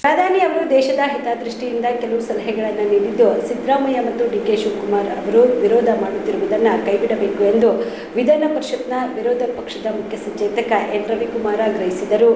ಪ್ರಧಾನಿ ಅವರು ದೇಶದ ಹಿತದೃಷ್ಟಿಯಿಂದ ಕೆಲವು ಸಲಹೆಗಳನ್ನು ನೀಡಿದ್ದು ಸಿದ್ದರಾಮಯ್ಯ ಮತ್ತು ಡಿಕೆ ಶಿವಕುಮಾರ್ ಅವರು ವಿರೋಧ ಮಾಡುತ್ತಿರುವುದನ್ನು ಕೈಬಿಡಬೇಕು ಎಂದು ವಿಧಾನ ಪರಿಷತ್ನ ವಿರೋಧ ಪಕ್ಷದ ಮುಖ್ಯ ಸಚೇತಕ ಎನ್ ರವಿಕುಮಾರ್ ಆಗ್ರಹಿಸಿದರು.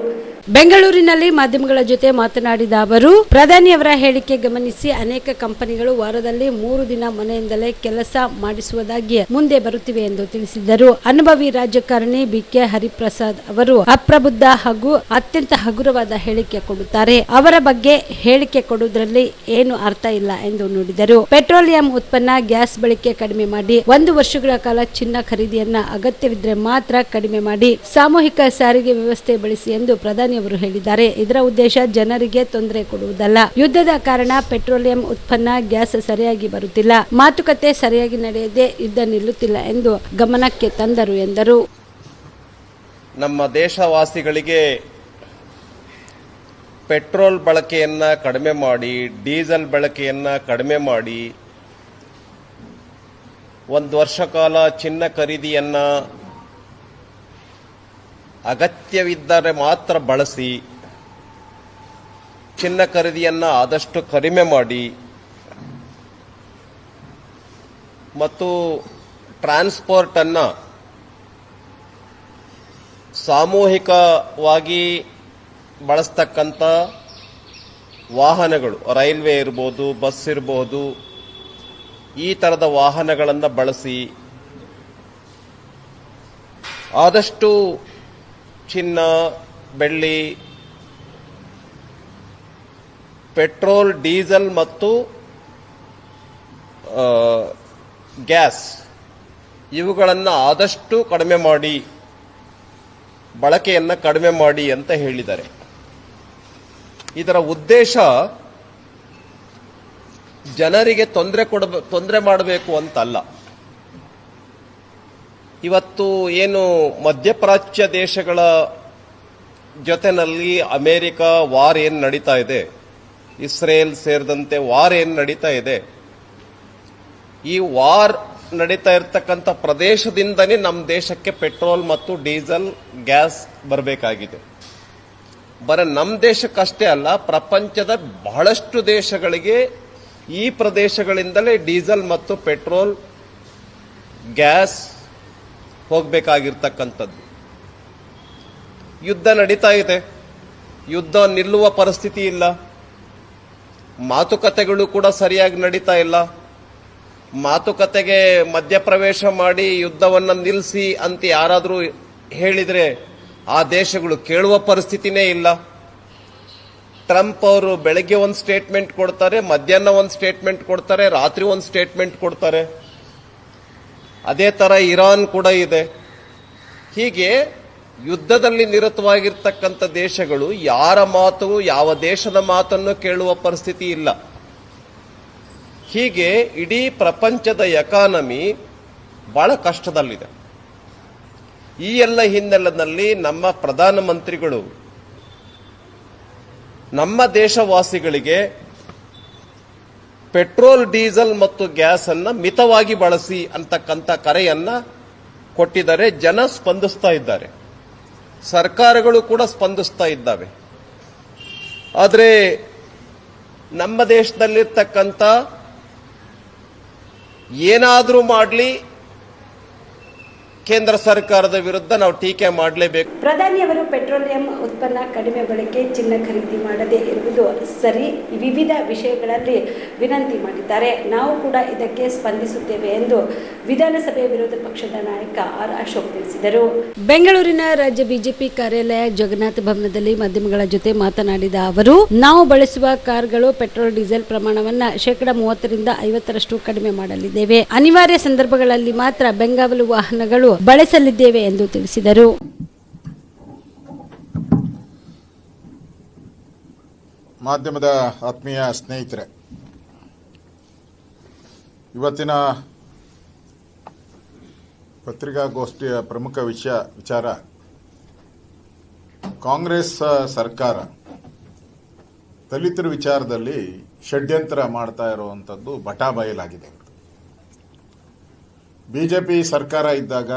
ಬೆಂಗಳೂರಿನಲ್ಲಿ ಮಾಧ್ಯಮಗಳ ಜೊತೆ ಮಾತನಾಡಿದ ಅವರು, ಪ್ರಧಾನಿಯವರ ಹೇಳಿಕೆ ಗಮನಿಸಿ ಅನೇಕ ಕಂಪನಿಗಳು ವಾರದಲ್ಲಿ 3 ದಿನ ಮನೆಯಿಂದಲೇ ಕೆಲಸ ಮಾಡಿಸುವುದಾಗಿ ಮುಂದೆ ಬರುತ್ತಿವೆ ಎಂದು ತಿಳಿಸಿದರು. ಅನುಭವಿ ರಾಜಕಾರಣಿ ಬಿಕೆ ಹರಿಪ್ರಸಾದ್ ಅವರು ಅಪ್ರಬುದ್ಧ ಹಾಗೂ ಅತ್ಯಂತ ಹಗುರವಾದ ಹೇಳಿಕೆ ಕೊಡುತ್ತಾರೆ. ಅವರ ಬಗ್ಗೆ ಹೇಳಿಕೆ ಕೊಡುವುದರಲ್ಲಿ ಏನು ಅರ್ಥ ಇಲ್ಲ ಎಂದು ನುಡಿದರು. ಪೆಟ್ರೋಲಿಯಂ ಉತ್ಪನ್ನ, ಗ್ಯಾಸ್ ಬಳಕೆ ಕಡಿಮೆ ಮಾಡಿ, 1 ವರ್ಷಗಳ ಕಾಲ ಚಿನ್ನ ಖರೀದಿಯನ್ನ ಅಗತ್ಯವಿದ್ರೆ ಮಾತ್ರ ಕಡಿಮೆ ಮಾಡಿ, ಸಾಮೂಹಿಕ ಸಾರಿಗೆ ವ್ಯವಸ್ಥೆ ಬಳಸಿ ಎಂದು ಪ್ರಧಾನಿ ಅವರು ಹೇಳಿದ್ದಾರೆ. ಇದರ ಉದ್ದೇಶ ಜನರಿಗೆ ತೊಂದರೆ ಕೊಡುವುದಲ್ಲ. ಯುದ್ಧದ ಕಾರಣ ಪೆಟ್ರೋಲಿಯಂ ಉತ್ಪನ್ನ, ಗ್ಯಾಸ್ ಸರಿಯಾಗಿ ಬರುತ್ತಿಲ್ಲ, ಮಾತುಕತೆ ಸರಿಯಾಗಿ ನಡೆಯದೆ ಯುದ್ಧ ನಿಲ್ಲುತ್ತಿಲ್ಲ ಎಂದು ಗಮನಕ್ಕೆ ತಂದರು ಎಂದರು. ನಮ್ಮ ದೇಶವಾಸಿಗಳಿಗೆ ಪೆಟ್ರೋಲ್ ಬಳಕೆಯನ್ನು ಕಡಿಮೆ ಮಾಡಿ, ಡೀಸೆಲ್ ಬಳಕೆಯನ್ನು ಕಡಿಮೆ ಮಾಡಿ, 1 ವರ್ಷ ಕಾಲ ಚಿನ್ನ ಖರೀದಿಯನ್ನು ಅಗತ್ಯವಿದ್ದರೆ ಮಾತ್ರ ಬಳಸಿ, ಚಿನ್ನ ಖರೀದಿಯನ್ನು ಆದಷ್ಟು ಕಡಿಮೆ ಮಾಡಿ ಮತ್ತು ಟ್ರಾನ್ಸ್ಪೋರ್ಟನ್ನು ಸಾಮೂಹಿಕವಾಗಿ ಬಳಸ್ತಕ್ಕಂಥ ವಾಹನಗಳು, ರೈಲ್ವೆ ಇರ್ಬೋದು, ಬಸ್ ಇರ್ಬೋದು, ಈ ಥರದ ವಾಹನಗಳನ್ನು ಬಳಸಿ ಆದಷ್ಟು ಚಿನ್ನ, ಬೆಳ್ಳಿ, ಪೆಟ್ರೋಲ್, ಡೀಸೆಲ್ ಮತ್ತು ಗ್ಯಾಸ್ ಇವುಗಳನ್ನು ಆದಷ್ಟು ಕಡಿಮೆ ಮಾಡಿ, ಬಳಕೆಯನ್ನು ಕಡಿಮೆ ಮಾಡಿ ಅಂತ ಹೇಳಿದ್ದಾರೆ. ಇದರ ಉದ್ದೇಶ ಜನರಿಗೆ ತೊಂದರೆ ಮಾಡಬೇಕು ಅಂತಲ್ಲ. ಇವತ್ತು ಏನು ಮಧ್ಯಪ್ರಾಚ್ಯ ದೇಶಗಳ ಜೊತೆನಲ್ಲಿ ಅಮೆರಿಕ ವಾರ್ ಏನು ನಡೀತಾ ಇದೆ, ಇಸ್ರೇಲ್ ಸೇರಿದಂತೆ ವಾರ್ ಏನು ನಡೀತಾ ಇದೆ, ಈ ವಾರ್ ನಡೀತಾ ಇರತಕ್ಕಂಥ ಪ್ರದೇಶದಿಂದನೇ ನಮ್ಮ ದೇಶಕ್ಕೆ ಪೆಟ್ರೋಲ್ ಮತ್ತು ಡೀಸೆಲ್, ಗ್ಯಾಸ್ ಬರಬೇಕಾಗಿದೆ. ಬರ ನಮ್ಮ ದೇಶಕ್ಕಷ್ಟೇ ಅಲ್ಲ, ಪ್ರಪಂಚದ ಬಹಳಷ್ಟು ದೇಶಗಳಿಗೆ ಈ ಪ್ರದೇಶಗಳಿಂದಲೇ ಡೀಸೆಲ್ ಮತ್ತು ಪೆಟ್ರೋಲ್, ಗ್ಯಾಸ್ ಹೋಗಬೇಕಾಗಿರ್ತಕ್ಕಂಥದ್ದು. ಯುದ್ಧ ನಡೀತಾ ಇದೆ, ಯುದ್ಧ ನಿಲ್ಲುವ ಪರಿಸ್ಥಿತಿ ಇಲ್ಲ, ಮಾತುಕತೆಗಳು ಕೂಡ ಸರಿಯಾಗಿ ನಡೀತಾ ಇಲ್ಲ. ಮಾತುಕತೆಗೆ ಮಧ್ಯಪ್ರವೇಶ ಮಾಡಿ ಯುದ್ಧವನ್ನು ನಿಲ್ಲಿಸಿ ಅಂತ ಯಾರಾದರೂ ಹೇಳಿದರೆ ಆ ದೇಶಗಳು ಕೇಳುವ ಪರಿಸ್ಥಿತಿನೇ ಇಲ್ಲ. ಟ್ರಂಪ್ ಅವರು ಬೆಳಗ್ಗೆ ಒಂದು ಸ್ಟೇಟ್ಮೆಂಟ್ ಕೊಡ್ತಾರೆ, ಮಧ್ಯಾಹ್ನ ಒಂದು ಸ್ಟೇಟ್ಮೆಂಟ್ ಕೊಡ್ತಾರೆ, ರಾತ್ರಿ ಒಂದು ಸ್ಟೇಟ್ಮೆಂಟ್ ಕೊಡ್ತಾರೆ. ಅದೇ ಥರ ಇರಾನ್ ಕೂಡ ಇದೆ. ಹೀಗೆ ಯುದ್ಧದಲ್ಲಿ ನಿರತವಾಗಿರ್ತಕ್ಕಂಥ ದೇಶಗಳು ಯಾರ ಮಾತು, ಯಾವ ದೇಶದ ಮಾತನ್ನು ಕೇಳುವ ಪರಿಸ್ಥಿತಿ ಇಲ್ಲ. ಹೀಗೆ ಇಡೀ ಪ್ರಪಂಚದ ಎಕಾನಮಿ ಬಹಳ ಕಷ್ಟದಲ್ಲಿದೆ. ಈ ಎಲ್ಲ ಹಿನ್ನೆಲೆಯಲ್ಲಿ ನಮ್ಮ ಪ್ರಧಾನಮಂತ್ರಿಗಳು ನಮ್ಮ ದೇಶವಾಸಿಗಳಿಗೆ ಪೆಟ್ರೋಲ್, ಡೀಸೆಲ್ ಮತ್ತು ಗ್ಯಾಸ್ ಅನ್ನು ಮಿತವಾಗಿ ಬಳಸಿ ಅಂತಕ್ಕಂಥ ಕರೆಯನ್ನ ಕೊಟ್ಟಿದ್ದಾರೆ. ಜನ ಸ್ಪಂದಿಸ್ತಾ ಇದ್ದಾರೆ, ಸರ್ಕಾರಗಳು ಕೂಡ ಸ್ಪಂದಿಸ್ತಾ ಇದ್ದಾವೆ. ಆದರೆ ನಮ್ಮ ದೇಶದಲ್ಲಿರ್ತಕ್ಕಂಥ ಏನಾದರೂ ಮಾಡಲಿ ಕೇಂದ್ರ ಸರ್ಕಾರದ ವಿರುದ್ಧ ನಾವು ಟೀಕೆ ಮಾಡಲೇಬೇಕು. ಪ್ರಧಾನಿಯವರು ಪೆಟ್ರೋಲಿಯಂ ಉತ್ಪನ್ನ ಕಡಿಮೆ ಬಳಕೆ, ಚಿನ್ನ ಖರೀದಿ ಮಾಡದೇ ಇರುವುದು ಸರಿ, ವಿವಿಧ ವಿಷಯಗಳಲ್ಲಿ ವಿನಂತಿ ಮಾಡಿದ್ದಾರೆ. ನಾವು ಕೂಡ ಇದಕ್ಕೆ ಸ್ಪಂದಿಸುತ್ತೇವೆ ಎಂದು ವಿಧಾನಸಭೆ ವಿರೋಧ ಪಕ್ಷದ ನಾಯಕ ಆರ್ ಅಶೋಕ್ ತಿಳಿಸಿದರು. ಬೆಂಗಳೂರಿನ ರಾಜ್ಯ ಬಿಜೆಪಿ ಕಾರ್ಯಾಲಯ ಜಗನ್ನಾಥ ಭವನದಲ್ಲಿ ಮಾಧ್ಯಮಗಳ ಜೊತೆ ಮಾತನಾಡಿದ ಅವರು, ನಾವು ಬಳಸುವ ಕಾರ್ಗಳು ಪೆಟ್ರೋಲ್, ಡೀಸೆಲ್ ಪ್ರಮಾಣವನ್ನ 30% 50% ಕಡಿಮೆ ಮಾಡಲಿದ್ದೇವೆ. ಅನಿವಾರ್ಯ ಸಂದರ್ಭಗಳಲ್ಲಿ ಮಾತ್ರ ಬೆಂಗಾವಲು ವಾಹನಗಳು ಬಳಸಲಿದ್ದೇವೆ ಎಂದು ತಿಳಿಸಿದರು. ಮಾಧ್ಯಮದ ಆತ್ಮೀಯ ಸ್ನೇಹಿತರೆ, ಇವತ್ತಿನ ಪತ್ರಿಕಾಗೋಷ್ಠಿಯ ಪ್ರಮುಖ ವಿಚಾರ ಕಾಂಗ್ರೆಸ್ ಸರ್ಕಾರ ದಲಿತರ ವಿಚಾರದಲ್ಲಿ ಷಡ್ಯಂತ್ರ ಮಾಡ್ತಾ ಇರುವಂಥದ್ದು ಬಟಾಬಯಲಾಗಿದೆ. ಬಿಜೆಪಿ ಸರ್ಕಾರ ಇದ್ದಾಗ,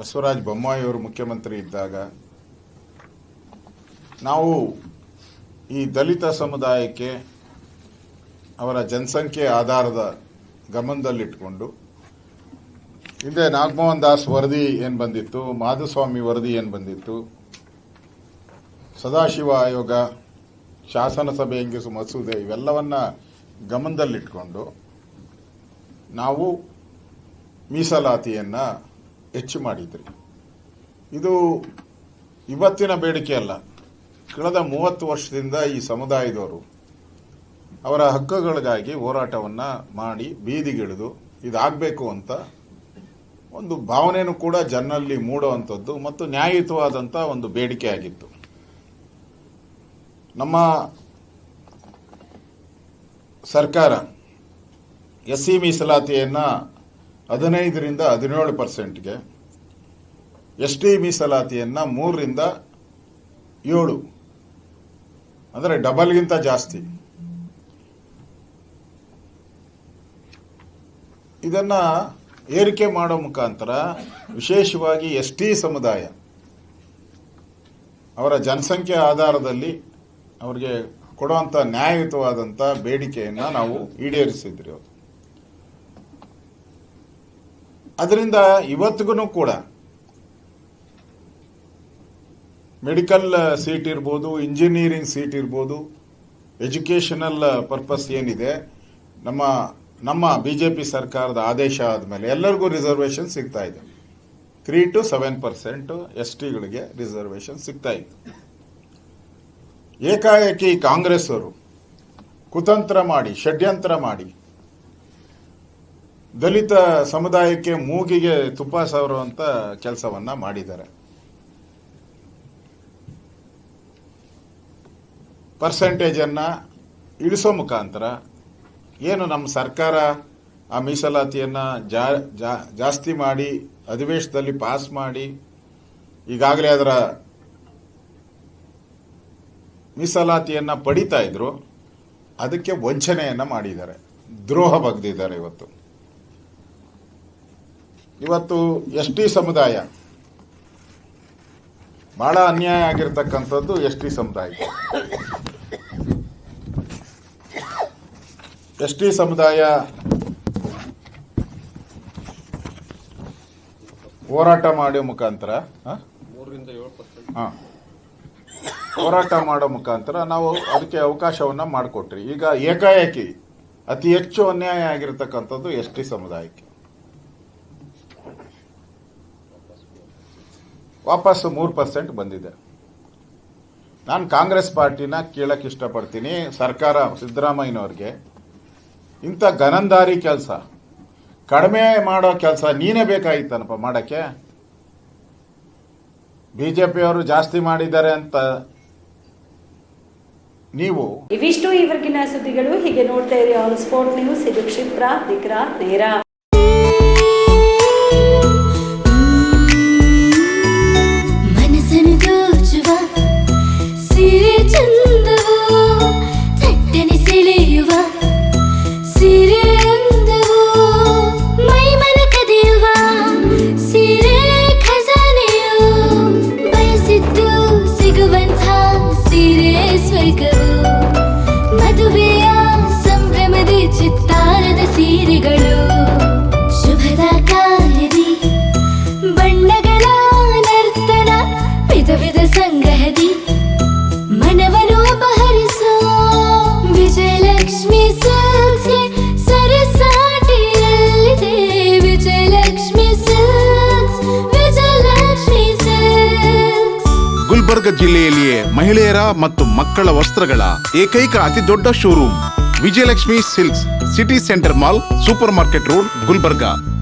ಬಸವರಾಜ ಬೊಮ್ಮಾಯಿ ಅವರು ಮುಖ್ಯಮಂತ್ರಿ ಇದ್ದಾಗ, ನಾವು ಈ ದಲಿತ ಸಮುದಾಯಕ್ಕೆ ಅವರ ಜನಸಂಖ್ಯೆ ಆಧಾರದ ಗಮನದಲ್ಲಿಟ್ಟುಕೊಂಡು ಹಿಂದೆ ನಾಗಮೋಹನ್ ದಾಸ್ ವರದಿ ಏನು ಬಂದಿತ್ತು, ಮಾಧುಸ್ವಾಮಿ ವರದಿ ಏನು ಬಂದಿತ್ತು, ಸದಾಶಿವ ಆಯೋಗ, ಶಾಸನ ಸಭೆ ಹೆಂಗಿಸು ಮಸೂದೆ, ಇವೆಲ್ಲವನ್ನ ಗಮನದಲ್ಲಿಟ್ಕೊಂಡು ನಾವು ಮೀಸಲಾತಿಯನ್ನು ಹೆಚ್ಚು ಮಾಡಿದ್ರಿ. ಇದು ಇವತ್ತಿನ ಬೇಡಿಕೆ ಅಲ್ಲ. ಕಳೆದ 30 ವರ್ಷದಿಂದ ಈ ಸಮುದಾಯದವರು ಅವರ ಹಕ್ಕುಗಳಿಗಾಗಿ ಹೋರಾಟವನ್ನು ಮಾಡಿ ಬೀದಿಗಿಳಿದು ಇದಾಗಬೇಕು ಅಂತ ಒಂದು ಭಾವನೆಯೂ ಕೂಡ ಜನರಲ್ಲಿ ಮೂಡುವಂಥದ್ದು ಮತ್ತು ನ್ಯಾಯಯುತವಾದಂಥ ಒಂದು ಬೇಡಿಕೆ ಆಗಿತ್ತು. ನಮ್ಮ ಸರ್ಕಾರ SC ಮೀಸಲಾತಿಯನ್ನು 15ರಿಂದ 17%ಗೆ, ST ಮೀಸಲಾತಿಯನ್ನು 3ರಿಂದ 7, ಅಂದರೆ ಡಬಲ್ಗಿಂತ ಜಾಸ್ತಿ, ಇದನ್ನ ಏರಿಕೆ ಮಾಡೋ ಮುಖಾಂತರ ವಿಶೇಷವಾಗಿ ST ಸಮುದಾಯ ಅವರ ಜನಸಂಖ್ಯೆ ಆಧಾರದಲ್ಲಿ ಅವರಿಗೆ ಕೊಡುವಂಥ ನ್ಯಾಯಯುತವಾದಂಥ ಬೇಡಿಕೆಯನ್ನು ನಾವು ಈಡೇರಿಸಿದ್ರಿ. ಅದರಿಂದ ಇವತ್ತಿಗೂ ಕೂಡ ಮೆಡಿಕಲ್ ಸೀಟ್ ಇರ್ಬೋದು, ಇಂಜಿನಿಯರಿಂಗ್ ಸೀಟ್ ಇರ್ಬೋದು, ಎಜುಕೇಷನಲ್ ಪರ್ಪಸ್ ಏನಿದೆ, ನಮ್ಮ ಬಿಜೆಪಿ ಸರ್ಕಾರದ ಆದೇಶ ಆದಮೇಲೆ ಎಲ್ಲರಿಗೂ ರಿಸರ್ವೇಷನ್ ಸಿಗ್ತಾ ಇದೆ. 3 to 7% STಗಳಿಗೆ ರಿಸರ್ವೇಷನ್ ಸಿಗ್ತಾ ಇತ್ತು. ಏಕಾಏಕಿ ಕಾಂಗ್ರೆಸ್ ಅವರು ಕುತಂತ್ರ ಮಾಡಿ, ಷಡ್ಯಂತ್ರ ಮಾಡಿ ದಲಿತ ಸಮುದಾಯಕ್ಕೆ ಮೂಗಿಗೆ ತುಪ್ಪ ಸವರುವಂತ ಕೆಲಸವನ್ನ ಮಾಡಿದ್ದಾರೆ. ಪರ್ಸೆಂಟೇಜನ್ನು ಇಳಿಸೋ ಮುಖಾಂತರ ಏನು ನಮ್ಮ ಸರ್ಕಾರ ಆ ಮೀಸಲಾತಿಯನ್ನು ಜಾಸ್ತಿ ಮಾಡಿ ಅಧಿವೇಶನದಲ್ಲಿ ಪಾಸ್ ಮಾಡಿ ಈಗಾಗಲೇ ಅದರ ಮೀಸಲಾತಿಯನ್ನು ಪಡಿತಾ ಇದ್ರು, ಅದಕ್ಕೆ ವಂಚನೆಯನ್ನು ಮಾಡಿದ್ದಾರೆ, ದ್ರೋಹ ಬಗೆದಿದ್ದಾರೆ. ಇವತ್ತು ST ಸಮುದಾಯ ಬಹಳ ಅನ್ಯಾಯ ಆಗಿರ್ತಕ್ಕಂಥದ್ದು. ST ಸಮುದಾಯ ಹೋರಾಟ ಮಾಡೋ ಮುಖಾಂತರ ಹೋರಾಟ ಮಾಡೋ ಮುಖಾಂತರ ನಾವು ಅದಕ್ಕೆ ಅವಕಾಶವನ್ನ ಮಾಡಿಕೊಟ್ರಿ. ಈಗ ಏಕಾಏಕಿ ಅತಿ ಹೆಚ್ಚು ಅನ್ಯಾಯ ಆಗಿರ್ತಕ್ಕಂಥದ್ದು ST ಸಮುದಾಯಕ್ಕೆ. ವಾಪಸ್ 3% ಬಂದಿದೆ. ನಾನು ಕಾಂಗ್ರೆಸ್ ಪಾರ್ಟಿನ ಕೇಳಕ್ಕೆ ಇಷ್ಟಪಡ್ತೀನಿ, ಸರ್ಕಾರ ಸಿದ್ದರಾಮಯ್ಯನವ್ರಿಗೆ ಇಂಥ ಗನಂದಾರಿ ಕೆಲಸ ಕಡಿಮೆ ಮಾಡೋ ಕೆಲಸ ನೀನೇ ಬೇಕಾಗಿತ್ತನಪ್ಪ ಮಾಡಕ್ಕೆ. ಬಿಜೆಪಿಯವರು ಜಾಸ್ತಿ ಮಾಡಿದ್ದಾರೆ ಅಂತ ನೀವು. ಇವಿಷ್ಟು ಇವರೆಗಿನ ಸುದ್ದಿಗಳು. ಹೀಗೆ ನೋಡ್ತಾ ಇರಿ ಆಲ್ ಸ್ಪೋರ್ಟ್ ನ್ಯೂಸ್. ಇದು ಕ್ಷಿಪ್ರ, ದಿಗ್ರ, ನೇರ. ಮನಸ್ಸನ್ನು ದೋಚುವ ಸಿರೆ ಚಂದವು, ಚಟ್ಟನೆ ಸೆಳೆಯುವ ಸಿರೆ ಅಂದವು, ಮೈಮನ ಕದಿಯುವ ಸಿರೆ ಖಜಾನೆಯು, ಬಯಸಿದ್ದು ಸಿಗುವಂಥ ಸಿರೆ ಸ್ವರ್ಗವು, ಮದುವೆಯ ಸಂಭ್ರಮದ ಚಿತ್ತಾರದ ಸೀರೆಗಳು, ಶುಭದ ಕಾರ್ಯದಿ ಬಣ್ಣಗಳ ನರ್ತನ, ವಿಧ ವಿಧ ಸಂಗ್ರಹದಿ ಮನವನ್ನು ಅಪಹರಿಸೋ ವಿಜಯಲಕ್ಷ್ಮಿ ಸಿಲ್ಕ್ಸ್ಗೆ ಸರಸಾಟಿಯಲ್ಲಿದೆ. Vijayalakshmi silks, Vijayalakshmi silks. ಗುಲ್ಬರ್ಗ ಜಿಲ್ಲೆಯಲ್ಲಿಯೇ ಮಹಿಳೆಯರ ಮತ್ತು ಮಕ್ಕಳ ವಸ್ತ್ರಗಳ ಏಕೈಕ ಅತಿ ದೊಡ್ಡ showroom Vijayalakshmi silks, city centre mall, super market road, Gulbarga.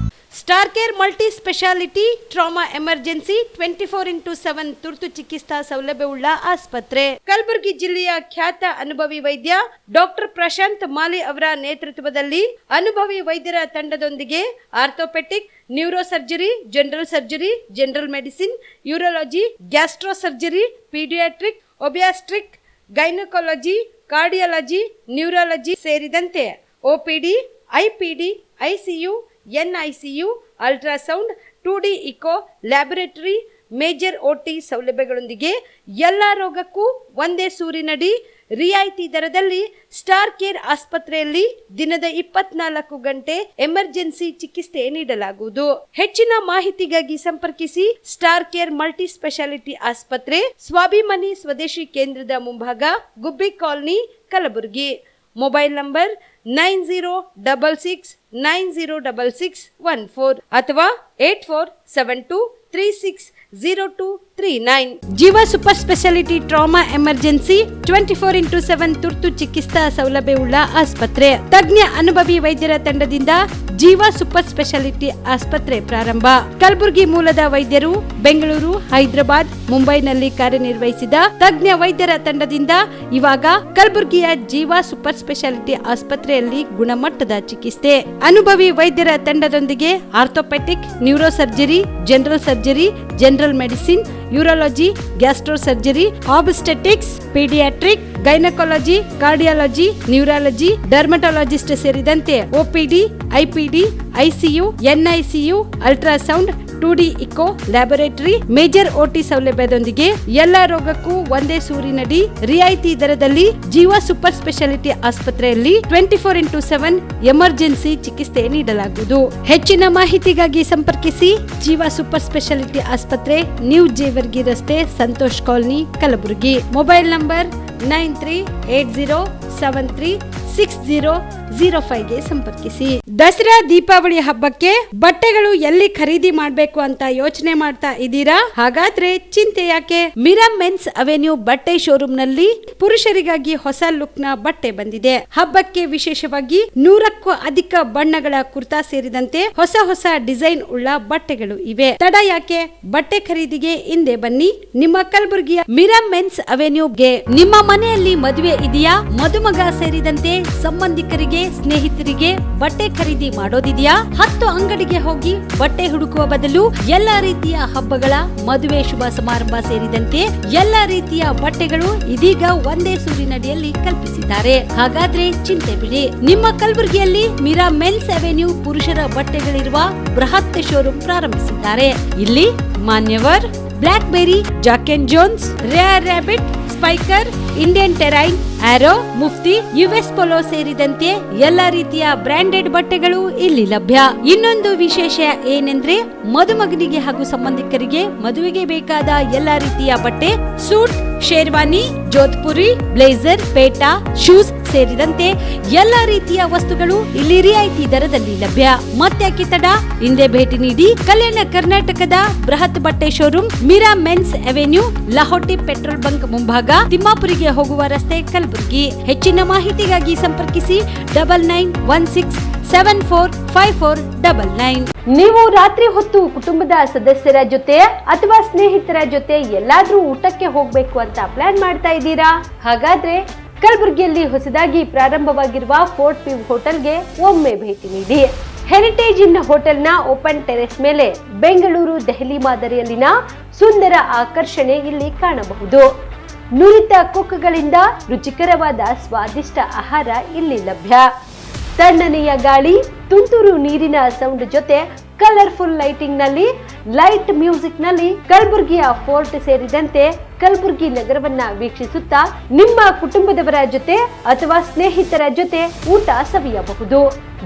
Star care multi speciality trauma emergency 24x7 ತುರ್ತು ಚಿಕಿತ್ಸಾ ಸೌಲಭ್ಯವುಳ್ಳ ಆಸ್ಪತ್ರೆ. ಕಲಬುರಗಿ ಜಿಲ್ಲೆಯ ಖ್ಯಾತ ಅನುಭವಿ ವೈದ್ಯ ಡಾಕ್ಟರ್ ಪ್ರಶಾಂತ್ ಮಾಲಿ ಅವರ ನೇತೃತ್ವದಲ್ಲಿ ಅನುಭವಿ ವೈದ್ಯರ ತಂಡದೊಂದಿಗೆ orthopaedic, neuro surgery, general surgery, general medicine, urology, gastro surgery, paediatric, obstetric, gynaecology, cardiology, neurology ಸೇರಿದಂತೆ OPD, IPD, ICU, NICU, ultrasound, 2D echo, laboratory, major OT ಸೌಲಭ್ಯಗಳೊಂದಿಗೆ ಎಲ್ಲ ರೋಗಕ್ಕೂ ಒಂದೇ ಸೂರಿನಡಿ ರಿಯಾಯಿತಿ ದರದಲ್ಲಿ ಸ್ಟಾರ್ ಕೇರ್ ಆಸ್ಪತ್ರೆಯಲ್ಲಿ ದಿನದ 24 ಗಂಟೆ ಎಮರ್ಜೆನ್ಸಿ ಚಿಕಿತ್ಸೆ ನೀಡಲಾಗುವುದು. ಹೆಚ್ಚಿನ ಮಾಹಿತಿಗಾಗಿ ಸಂಪರ್ಕಿಸಿ ಸ್ಟಾರ್ ಕೇರ್ ಮಲ್ಟಿ ಸ್ಪೆಷಾಲಿಟಿ ಆಸ್ಪತ್ರೆ, ಸ್ವಾಭಿಮಾನಿ ಸ್ವದೇಶಿ ಕೇಂದ್ರದ ಮುಂಭಾಗ, ಗುಬ್ಬಿ ಕಾಲನಿ, ಕಲಬುರಗಿ. ಮೊಬೈಲ್ ನಂಬರ್ 9066906614 ಅಥವಾ 8472360239. ಜೀವ super speciality trauma emergency 24x7 ತುರ್ತು ಚಿಕಿತ್ಸಾ ಸೌಲಭ್ಯವುಳ್ಳ ಆಸ್ಪತ್ರೆ. ತಜ್ಞ ಅನುಭವಿ ವೈದ್ಯರ ತಂಡದಿಂದ ಜೀವ ಸೂಪರ್ ಸ್ಪೆಷಾಲಿಟಿ ಆಸ್ಪತ್ರೆ ಪ್ರಾರಂಭ. ಕಲಬುರಗಿ ಮೂಲದ ವೈದ್ಯರು ಬೆಂಗಳೂರು, ಹೈದರಾಬಾದ್, ಮುಂಬೈನಲ್ಲಿ ಕಾರ್ಯನಿರ್ವಹಿಸಿದ ತಜ್ಞ ವೈದ್ಯರ ತಂಡದಿಂದ ಇವಾಗ ಕಲಬುರಗಿಯ ಜೀವ ಸೂಪರ್ ಸ್ಪೆಷಾಲಿಟಿ ಆಸ್ಪತ್ರೆಯಲ್ಲಿ ಗುಣಮಟ್ಟದ ಚಿಕಿತ್ಸೆ. ಅನುಭವಿ ವೈದ್ಯರ ತಂಡದೊಂದಿಗೆ orthopaedic, neuro surgery, general surgery, general medicine, urology, gastro surgery, obstetrics, paediatric, gynaecology, cardiology, neurology, dermatologist ಸೇರಿದಂತೆ OPD, IPD, ICU, NICU, ultrasound, 2D echo, laboratory, major OT ಸೌಲಭ್ಯದೊಂದಿಗೆ ಎಲ್ಲ ರೋಗಕ್ಕೂ ಒಂದೇ ಸೂರಿನಡಿ ರಿಯಾಯಿತಿ ದರದಲ್ಲಿ ಜೀವ ಸೂಪರ್ ಸ್ಪೆಷಾಲಿಟಿ ಆಸ್ಪತ್ರೆಯಲ್ಲಿ 24x7 ಎಮರ್ಜೆನ್ಸಿ ಚಿಕಿತ್ಸೆ ನೀಡಲಾಗುವುದು. ಹೆಚ್ಚಿನ ಮಾಹಿತಿಗಾಗಿ ಸಂಪರ್ಕಿಸಿ ಜೀವ ಸೂಪರ್ ಸ್ಪೆಷಾಲಿಟಿ ಆಸ್ಪತ್ರೆ, ನ್ಯೂ ಜೇವರ್ಗಿ ರಸ್ತೆ, Santosh colony, Kalaburagi. Mobile number 9380736005ಗೆ ಸಂಪರ್ಕಿಸಿ. ದಸರಾ ದೀಪಾವಳಿ ಹಬ್ಬಕ್ಕೆ ಬಟ್ಟೆಗಳು ಎಲ್ಲಿ ಖರೀದಿ ಮಾಡಬೇಕು ಅಂತ ಯೋಚನೆ ಮಾಡ್ತಾ ಇದ್ದೀರಾ? ಹಾಗಾದ್ರೆ ಚಿಂತೆ ಯಾಕೆ? ಮಿರಾ ಮೆನ್ಸ್ ಅವೆನ್ಯೂ ಬಟ್ಟೆ ಶೋರೂಮ್ ನಲ್ಲಿ ಪುರುಷರಿಗಾಗಿ ಹೊಸ ಲುಕ್ ನ ಬಟ್ಟೆ ಬಂದಿದೆ. ಹಬ್ಬಕ್ಕೆ ವಿಶೇಷವಾಗಿ 100ಕ್ಕೂ ಅಧಿಕ ಬಣ್ಣಗಳ ಕುರ್ತಾ ಸೇರಿದಂತೆ ಹೊಸ ಹೊಸ ಡಿಸೈನ್ ಉಳ್ಳ ಬಟ್ಟೆಗಳು ಇವೆ. ತಡ ಯಾಕೆ? ಬಟ್ಟೆ ಖರೀದಿಗೆ ಹಿಂದೆ ಬನ್ನಿ ನಿಮ್ಮ ಕಲಬುರಗಿಯ ಮಿರಾ ಮೆನ್ಸ್ ಅವೆನ್ಯೂಗೆ. ನಿಮ್ಮ ಮನೆಯಲ್ಲಿ ಮದುವೆ ಇದೆಯಾ? ಮದುಮಗ ಸೇರಿದಂತೆ ಸಂಬಂಧಿಕರಿಗೆ, ಸ್ನೇಹಿತರಿಗೆ ಬಟ್ಟೆ ಖರೀದಿ ಮಾಡೋದಿದೆಯಾ? 10 ಅಂಗಡಿಗೆ ಹೋಗಿ ಬಟ್ಟೆ ಹುಡುಕುವ ಬದಲು ಎಲ್ಲಾ ರೀತಿಯ ಹಬ್ಬಗಳ, ಮದುವೆ, ಶುಭ ಸಮಾರಂಭ ಸೇರಿದಂತೆ ಎಲ್ಲಾ ರೀತಿಯ ಬಟ್ಟೆಗಳು ಇದೀಗ ಒಂದೇ ಸೂರಿನಡಿಯಲ್ಲಿ ಕಲ್ಪಿಸಿದ್ದಾರೆ. ಹಾಗಾದ್ರೆ ಚಿಂತೆ ಬಿಡಿ. ನಿಮ್ಮ ಕಲಬುರಗಿಯಲ್ಲಿ ಮಿರಾ ಮೆನ್ಸ್ ಅವೆನ್ಯೂ ಪುರುಷರ ಬಟ್ಟೆಗಳಿರುವ ಬೃಹತ್ ಶೋರೂಮ್ ಪ್ರಾರಂಭಿಸಿದ್ದಾರೆ. ಇಲ್ಲಿ Manyavar, Black Berry, Jack and Jones, Rare Rabbit, Spykar, Indian Terrain, Arrow, Mufti, US Polo ಸೇರಿದಂತೆ ಎಲ್ಲ ರೀತಿಯ ಬ್ರಾಂಡೆಡ್ ಬಟ್ಟೆಗಳು ಇಲ್ಲಿ ಲಭ್ಯ. ಇನ್ನೊಂದು ವಿಶೇಷ ಏನೆಂದ್ರೆ ಮದುಮಗನಿಗೆ ಹಾಗೂ ಸಂಬಂಧಿಕರಿಗೆ ಮದುವೆಗೆ ಬೇಕಾದ ಎಲ್ಲ ರೀತಿಯ ಬಟ್ಟೆ, ಸೂಟ್, ಶೇರ್ವಾನಿ, ಜೋಧ್ಪುರಿ, ಬ್ಲೇಸರ್, ಪೇಟಾ, ಶೂಸ್ ಸೇರಿದಂತೆ ಎಲ್ಲ ರೀತಿಯ ವಸ್ತುಗಳು ಇಲ್ಲಿ ರಿಯಾಯಿತಿ ದರದಲ್ಲಿ ಲಭ್ಯ. ಮತ್ತ್ಯಾಕೆ ತಡ? ಹಿಂದೆ ಭೇಟಿ ನೀಡಿ. ಕಲ್ಯಾಣ ಕರ್ನಾಟಕದ ಬೃಹತ್ ಬಟ್ಟೆ showroom Mira men's avenue, Lahoti petrol bunk ಮುಂಭಾಗ, ತಿಮ್ಮಾಪುರಿಗೆ ಹೋಗುವ ರಸ್ತೆ, ಕಲಬುರಗಿ. ಹೆಚ್ಚಿನ ಮಾಹಿತಿಗಾಗಿ ಸಂಪರ್ಕಿಸಿ 9916745499. ನೀವು ರಾತ್ರಿ ಹೊತ್ತು ಕುಟುಂಬದ ಸದಸ್ಯರ ಜೊತೆ ಅಥವಾ ಸ್ನೇಹಿತರ ಜೊತೆ ಎಲ್ಲಾದ್ರೂ ಊಟಕ್ಕೆ ಹೋಗ್ಬೇಕು ಅಂತ ಪ್ಲಾನ್ ಮಾಡ್ತಾ ಇದ್ದೀರಾ? ಹಾಗಾದ್ರೆ ಕಲಬುರಗಿಯಲ್ಲಿ ಹೊಸದಾಗಿ ಪ್ರಾರಂಭವಾಗಿರುವ ಫೋರ್ಟ್ ವ್ಯೂ ಹೋಟೆಲ್ಗೆ ಒಮ್ಮೆ ಭೇಟಿ ನೀಡಿ. ಹೆರಿಟೇಜ್ ಇನ್ ಹೋಟೆಲ್ನ ಓಪನ್ ಟೆರೆಸ್ ಮೇಲೆ ಬೆಂಗಳೂರು, ದೆಹಲಿ ಮಾದರಿಯಲ್ಲಿನ ಸುಂದರ ಆಕರ್ಷಣೆ ಇಲ್ಲಿ ಕಾಣಬಹುದು. ನುರಿತ ಕುಕ್ಗಳಿಂದ ರುಚಿಕರವಾದ ಸ್ವಾದಿಷ್ಟ ಆಹಾರ ಇಲ್ಲಿ ಲಭ್ಯ. ತಣ್ಣನೆಯ ಗಾಳಿ, ತುಂತುರು ನೀರಿನ ಸೌಂಡ್ ಜೊತೆ ಕಲರ್ಫುಲ್ ಲೈಟಿಂಗ್ ನಲ್ಲಿ, ಲೈಟ್ ಮ್ಯೂಸಿಕ್ ನಲ್ಲಿ ಕಲಬುರಗಿಯ ಫೋರ್ಟ್ ಸೇರಿದಂತೆ ಕಲಬುರಗಿ ನಗರವನ್ನ ವೀಕ್ಷಿಸುತ್ತಾ ನಿಮ್ಮ ಕುಟುಂಬದವರ ಜೊತೆ ಅಥವಾ ಸ್ನೇಹಿತರ ಜೊತೆ ಊಟ ಸವಿಯಬಹುದು.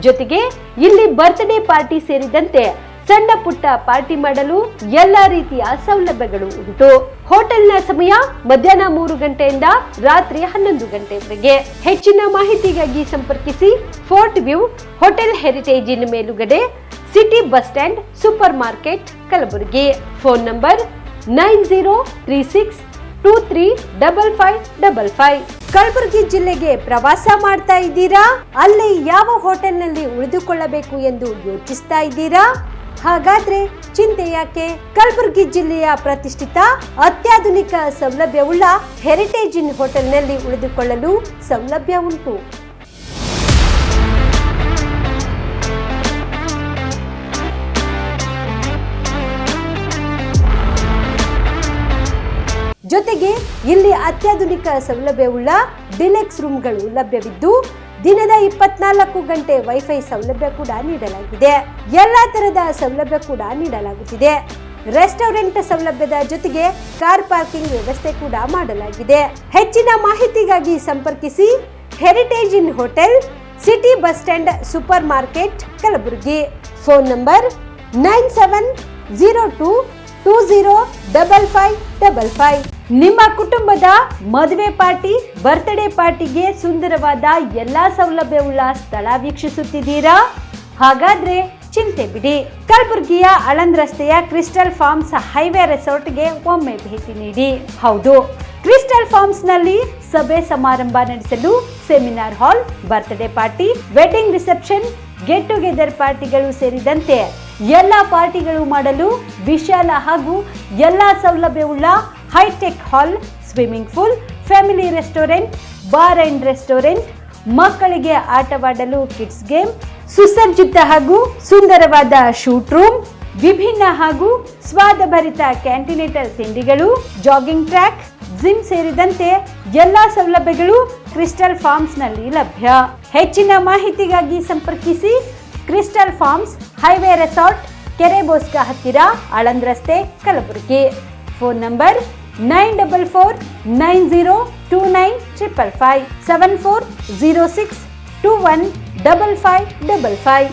ಜೊತೆಗೆ ಇಲ್ಲಿ ಬರ್ತ್ಡೇ ಪಾರ್ಟಿ ಸೇರಿದಂತೆ ಸಣ್ಣ ಪುಟ್ಟ ಪಾರ್ಟಿ ಮಾಡಲು ಎಲ್ಲಾ ರೀತಿಯ ಸೌಲಭ್ಯಗಳು ಉಂಟು. ಹೋಟೆಲ್ನ ಸಮಯ ಮಧ್ಯಾಹ್ನ 3 ಗಂಟೆಯಿಂದ ರಾತ್ರಿ 11 ಗಂಟೆವರೆಗೆ. ಹೆಚ್ಚಿನ ಮಾಹಿತಿಗಾಗಿ ಸಂಪರ್ಕಿಸಿ ಫೋರ್ಟ್ ವ್ಯೂ ಹೋಟೆಲ್, ಹೆರಿಟೇಜ್ ಇನ್ ಮೇಲುಗಡೆ, city bus stand, super market, Kalaburagi. Phone number 9036235555. Kalaburagi ಜಿಲ್ಲೆಗೆ ಪ್ರವಾಸ ಮಾಡ್ತಾ ಇದ್ದೀರಾ? ಅಲ್ಲಿ ಯಾವ ಹೋಟೆಲ್ನಲ್ಲಿ ಉಳಿದುಕೊಳ್ಳಬೇಕು ಎಂದು ಯೋಚಿಸ್ತಾ ಇದ್ದೀರಾ? ಹಾಗಾದ್ರೆ ಚಿಂತೆ ಯಾಕೆ? ಕಲಬುರಗಿ ಜಿಲ್ಲೆಯ ಪ್ರತಿಷ್ಠಿತ ಅತ್ಯಾಧುನಿಕ ಸೌಲಭ್ಯವುಳ್ಳ ಹೆರಿಟೇಜ್ ಇನ್ ಹೋಟೆಲ್ನಲ್ಲಿ ಉಳಿದುಕೊಳ್ಳಲು ಸೌಲಭ್ಯ ಉಂಟು. ಜೊತೆಗೆ ಇಲ್ಲಿ ಅತ್ಯಾಧುನಿಕ ಸೌಲಭ್ಯವುಳ್ಳ ಡಿಲೆಕ್ಸ್ ರೂಮ್ಗಳು ಲಭ್ಯವಿದ್ದು ದಿನದ 24 ಗಂಟೆ ವೈಫೈ ಸೌಲಭ್ಯ ಕೂಡ ನೀಡಲಾಗಿದೆ. ಎಲ್ಲಾ ತರದ ಸೌಲಭ್ಯ ಕೂಡ ನೀಡಲಾಗುತ್ತಿದೆ. ರೆಸ್ಟೋರೆಂಟ್ ಸೌಲಭ್ಯದ ಜೊತೆಗೆ ಕಾರ್ ಪಾರ್ಕಿಂಗ್ ವ್ಯವಸ್ಥೆ ಕೂಡ ಮಾಡಲಾಗಿದೆ. ಹೆಚ್ಚಿನ ಮಾಹಿತಿಗಾಗಿ ಸಂಪರ್ಕಿಸಿ heritage inn hotel, city bus stand, super market, Kalaburagi. Phone number 9702205555. ನಿಮ್ಮ ಕುಟುಂಬದ ಮದುವೆ ಪಾರ್ಟಿ, ಬರ್ತ್ಡೇ ಪಾರ್ಟಿಗೆ ಸುಂದರವಾದ ಎಲ್ಲಾ ಸೌಲಭ್ಯವುಳ್ಳ ಸ್ಥಳ ವೀಕ್ಷಿಸುತ್ತಿದ್ದೀರಾ? ಹಾಗಾದ್ರೆ ಚಿಂತೆ ಬಿಡಿ. ಕಲಬುರಗಿಯ ಆಳಂದ್ ರಸ್ತೆಯ ಕ್ರಿಸ್ಟಲ್ ಫಾರ್ಮ್ಸ್ ಹೈವೇ ರೆಸಾರ್ಟ್ಗೆ ಒಮ್ಮೆ ಭೇಟಿ ನೀಡಿ. ಹೌದು, ಕ್ರಿಸ್ಟಲ್ ಫಾರ್ಮ್ಸ್ ನಲ್ಲಿ ಸಭೆ ಸಮಾರಂಭ ನಡೆಸಲು seminar hall, birthday party, wedding reception, get together ಪಾರ್ಟಿಗಳು ಸೇರಿದಂತೆ ಎಲ್ಲ ಪಾರ್ಟಿಗಳು ಮಾಡಲು ವಿಶಾಲ ಹಾಗೂ ಎಲ್ಲ ಸೌಲಭ್ಯವುಳ್ಳ hi tech hall, swimming pool, family restaurant, bar and restaurant, ಮಕ್ಕಳಿಗೆ ಆಟವಾಡಲು ಕಿಡ್ಸ್ ಗೇಮ್, ಸುಸಜ್ಜಿತ ಹಾಗೂ ಸುಂದರವಾದ ಶೂಟ್ ರೂಮ್, ವಿಭಿನ್ನ ಹಾಗೂ ಸ್ವಾದಭರಿತ ಕ್ಯಾಂಟಿನೇಟರ್ ತಿಂಡಿಗಳು, ಜಾಗಿಂಗ್ ಟ್ರ್ಯಾಕ್, ಜಿಮ್ ಸೇರಿದಂತೆ ಎಲ್ಲಾ ಸೌಲಭ್ಯಗಳು ಕ್ರಿಸ್ಟಲ್ ಫಾರ್ಮ್ಸ್ ನಲ್ಲಿ ಲಭ್ಯ. ಹೆಚ್ಚಿನ ಮಾಹಿತಿಗಾಗಿ ಸಂಪರ್ಕಿಸಿ ಕ್ರಿಸ್ಟಲ್ ಫಾರ್ಮ್ಸ್ ಹೈವೇ ರೆಸಾರ್ಟ್, ಕೆರೆ ಬೋಸ್ಕ ಹತ್ತಿರ, ಆಳಂದ್ ರಸ್ತೆ, ಕಲಬುರಗಿ. Phone number 9490295555 7406215555.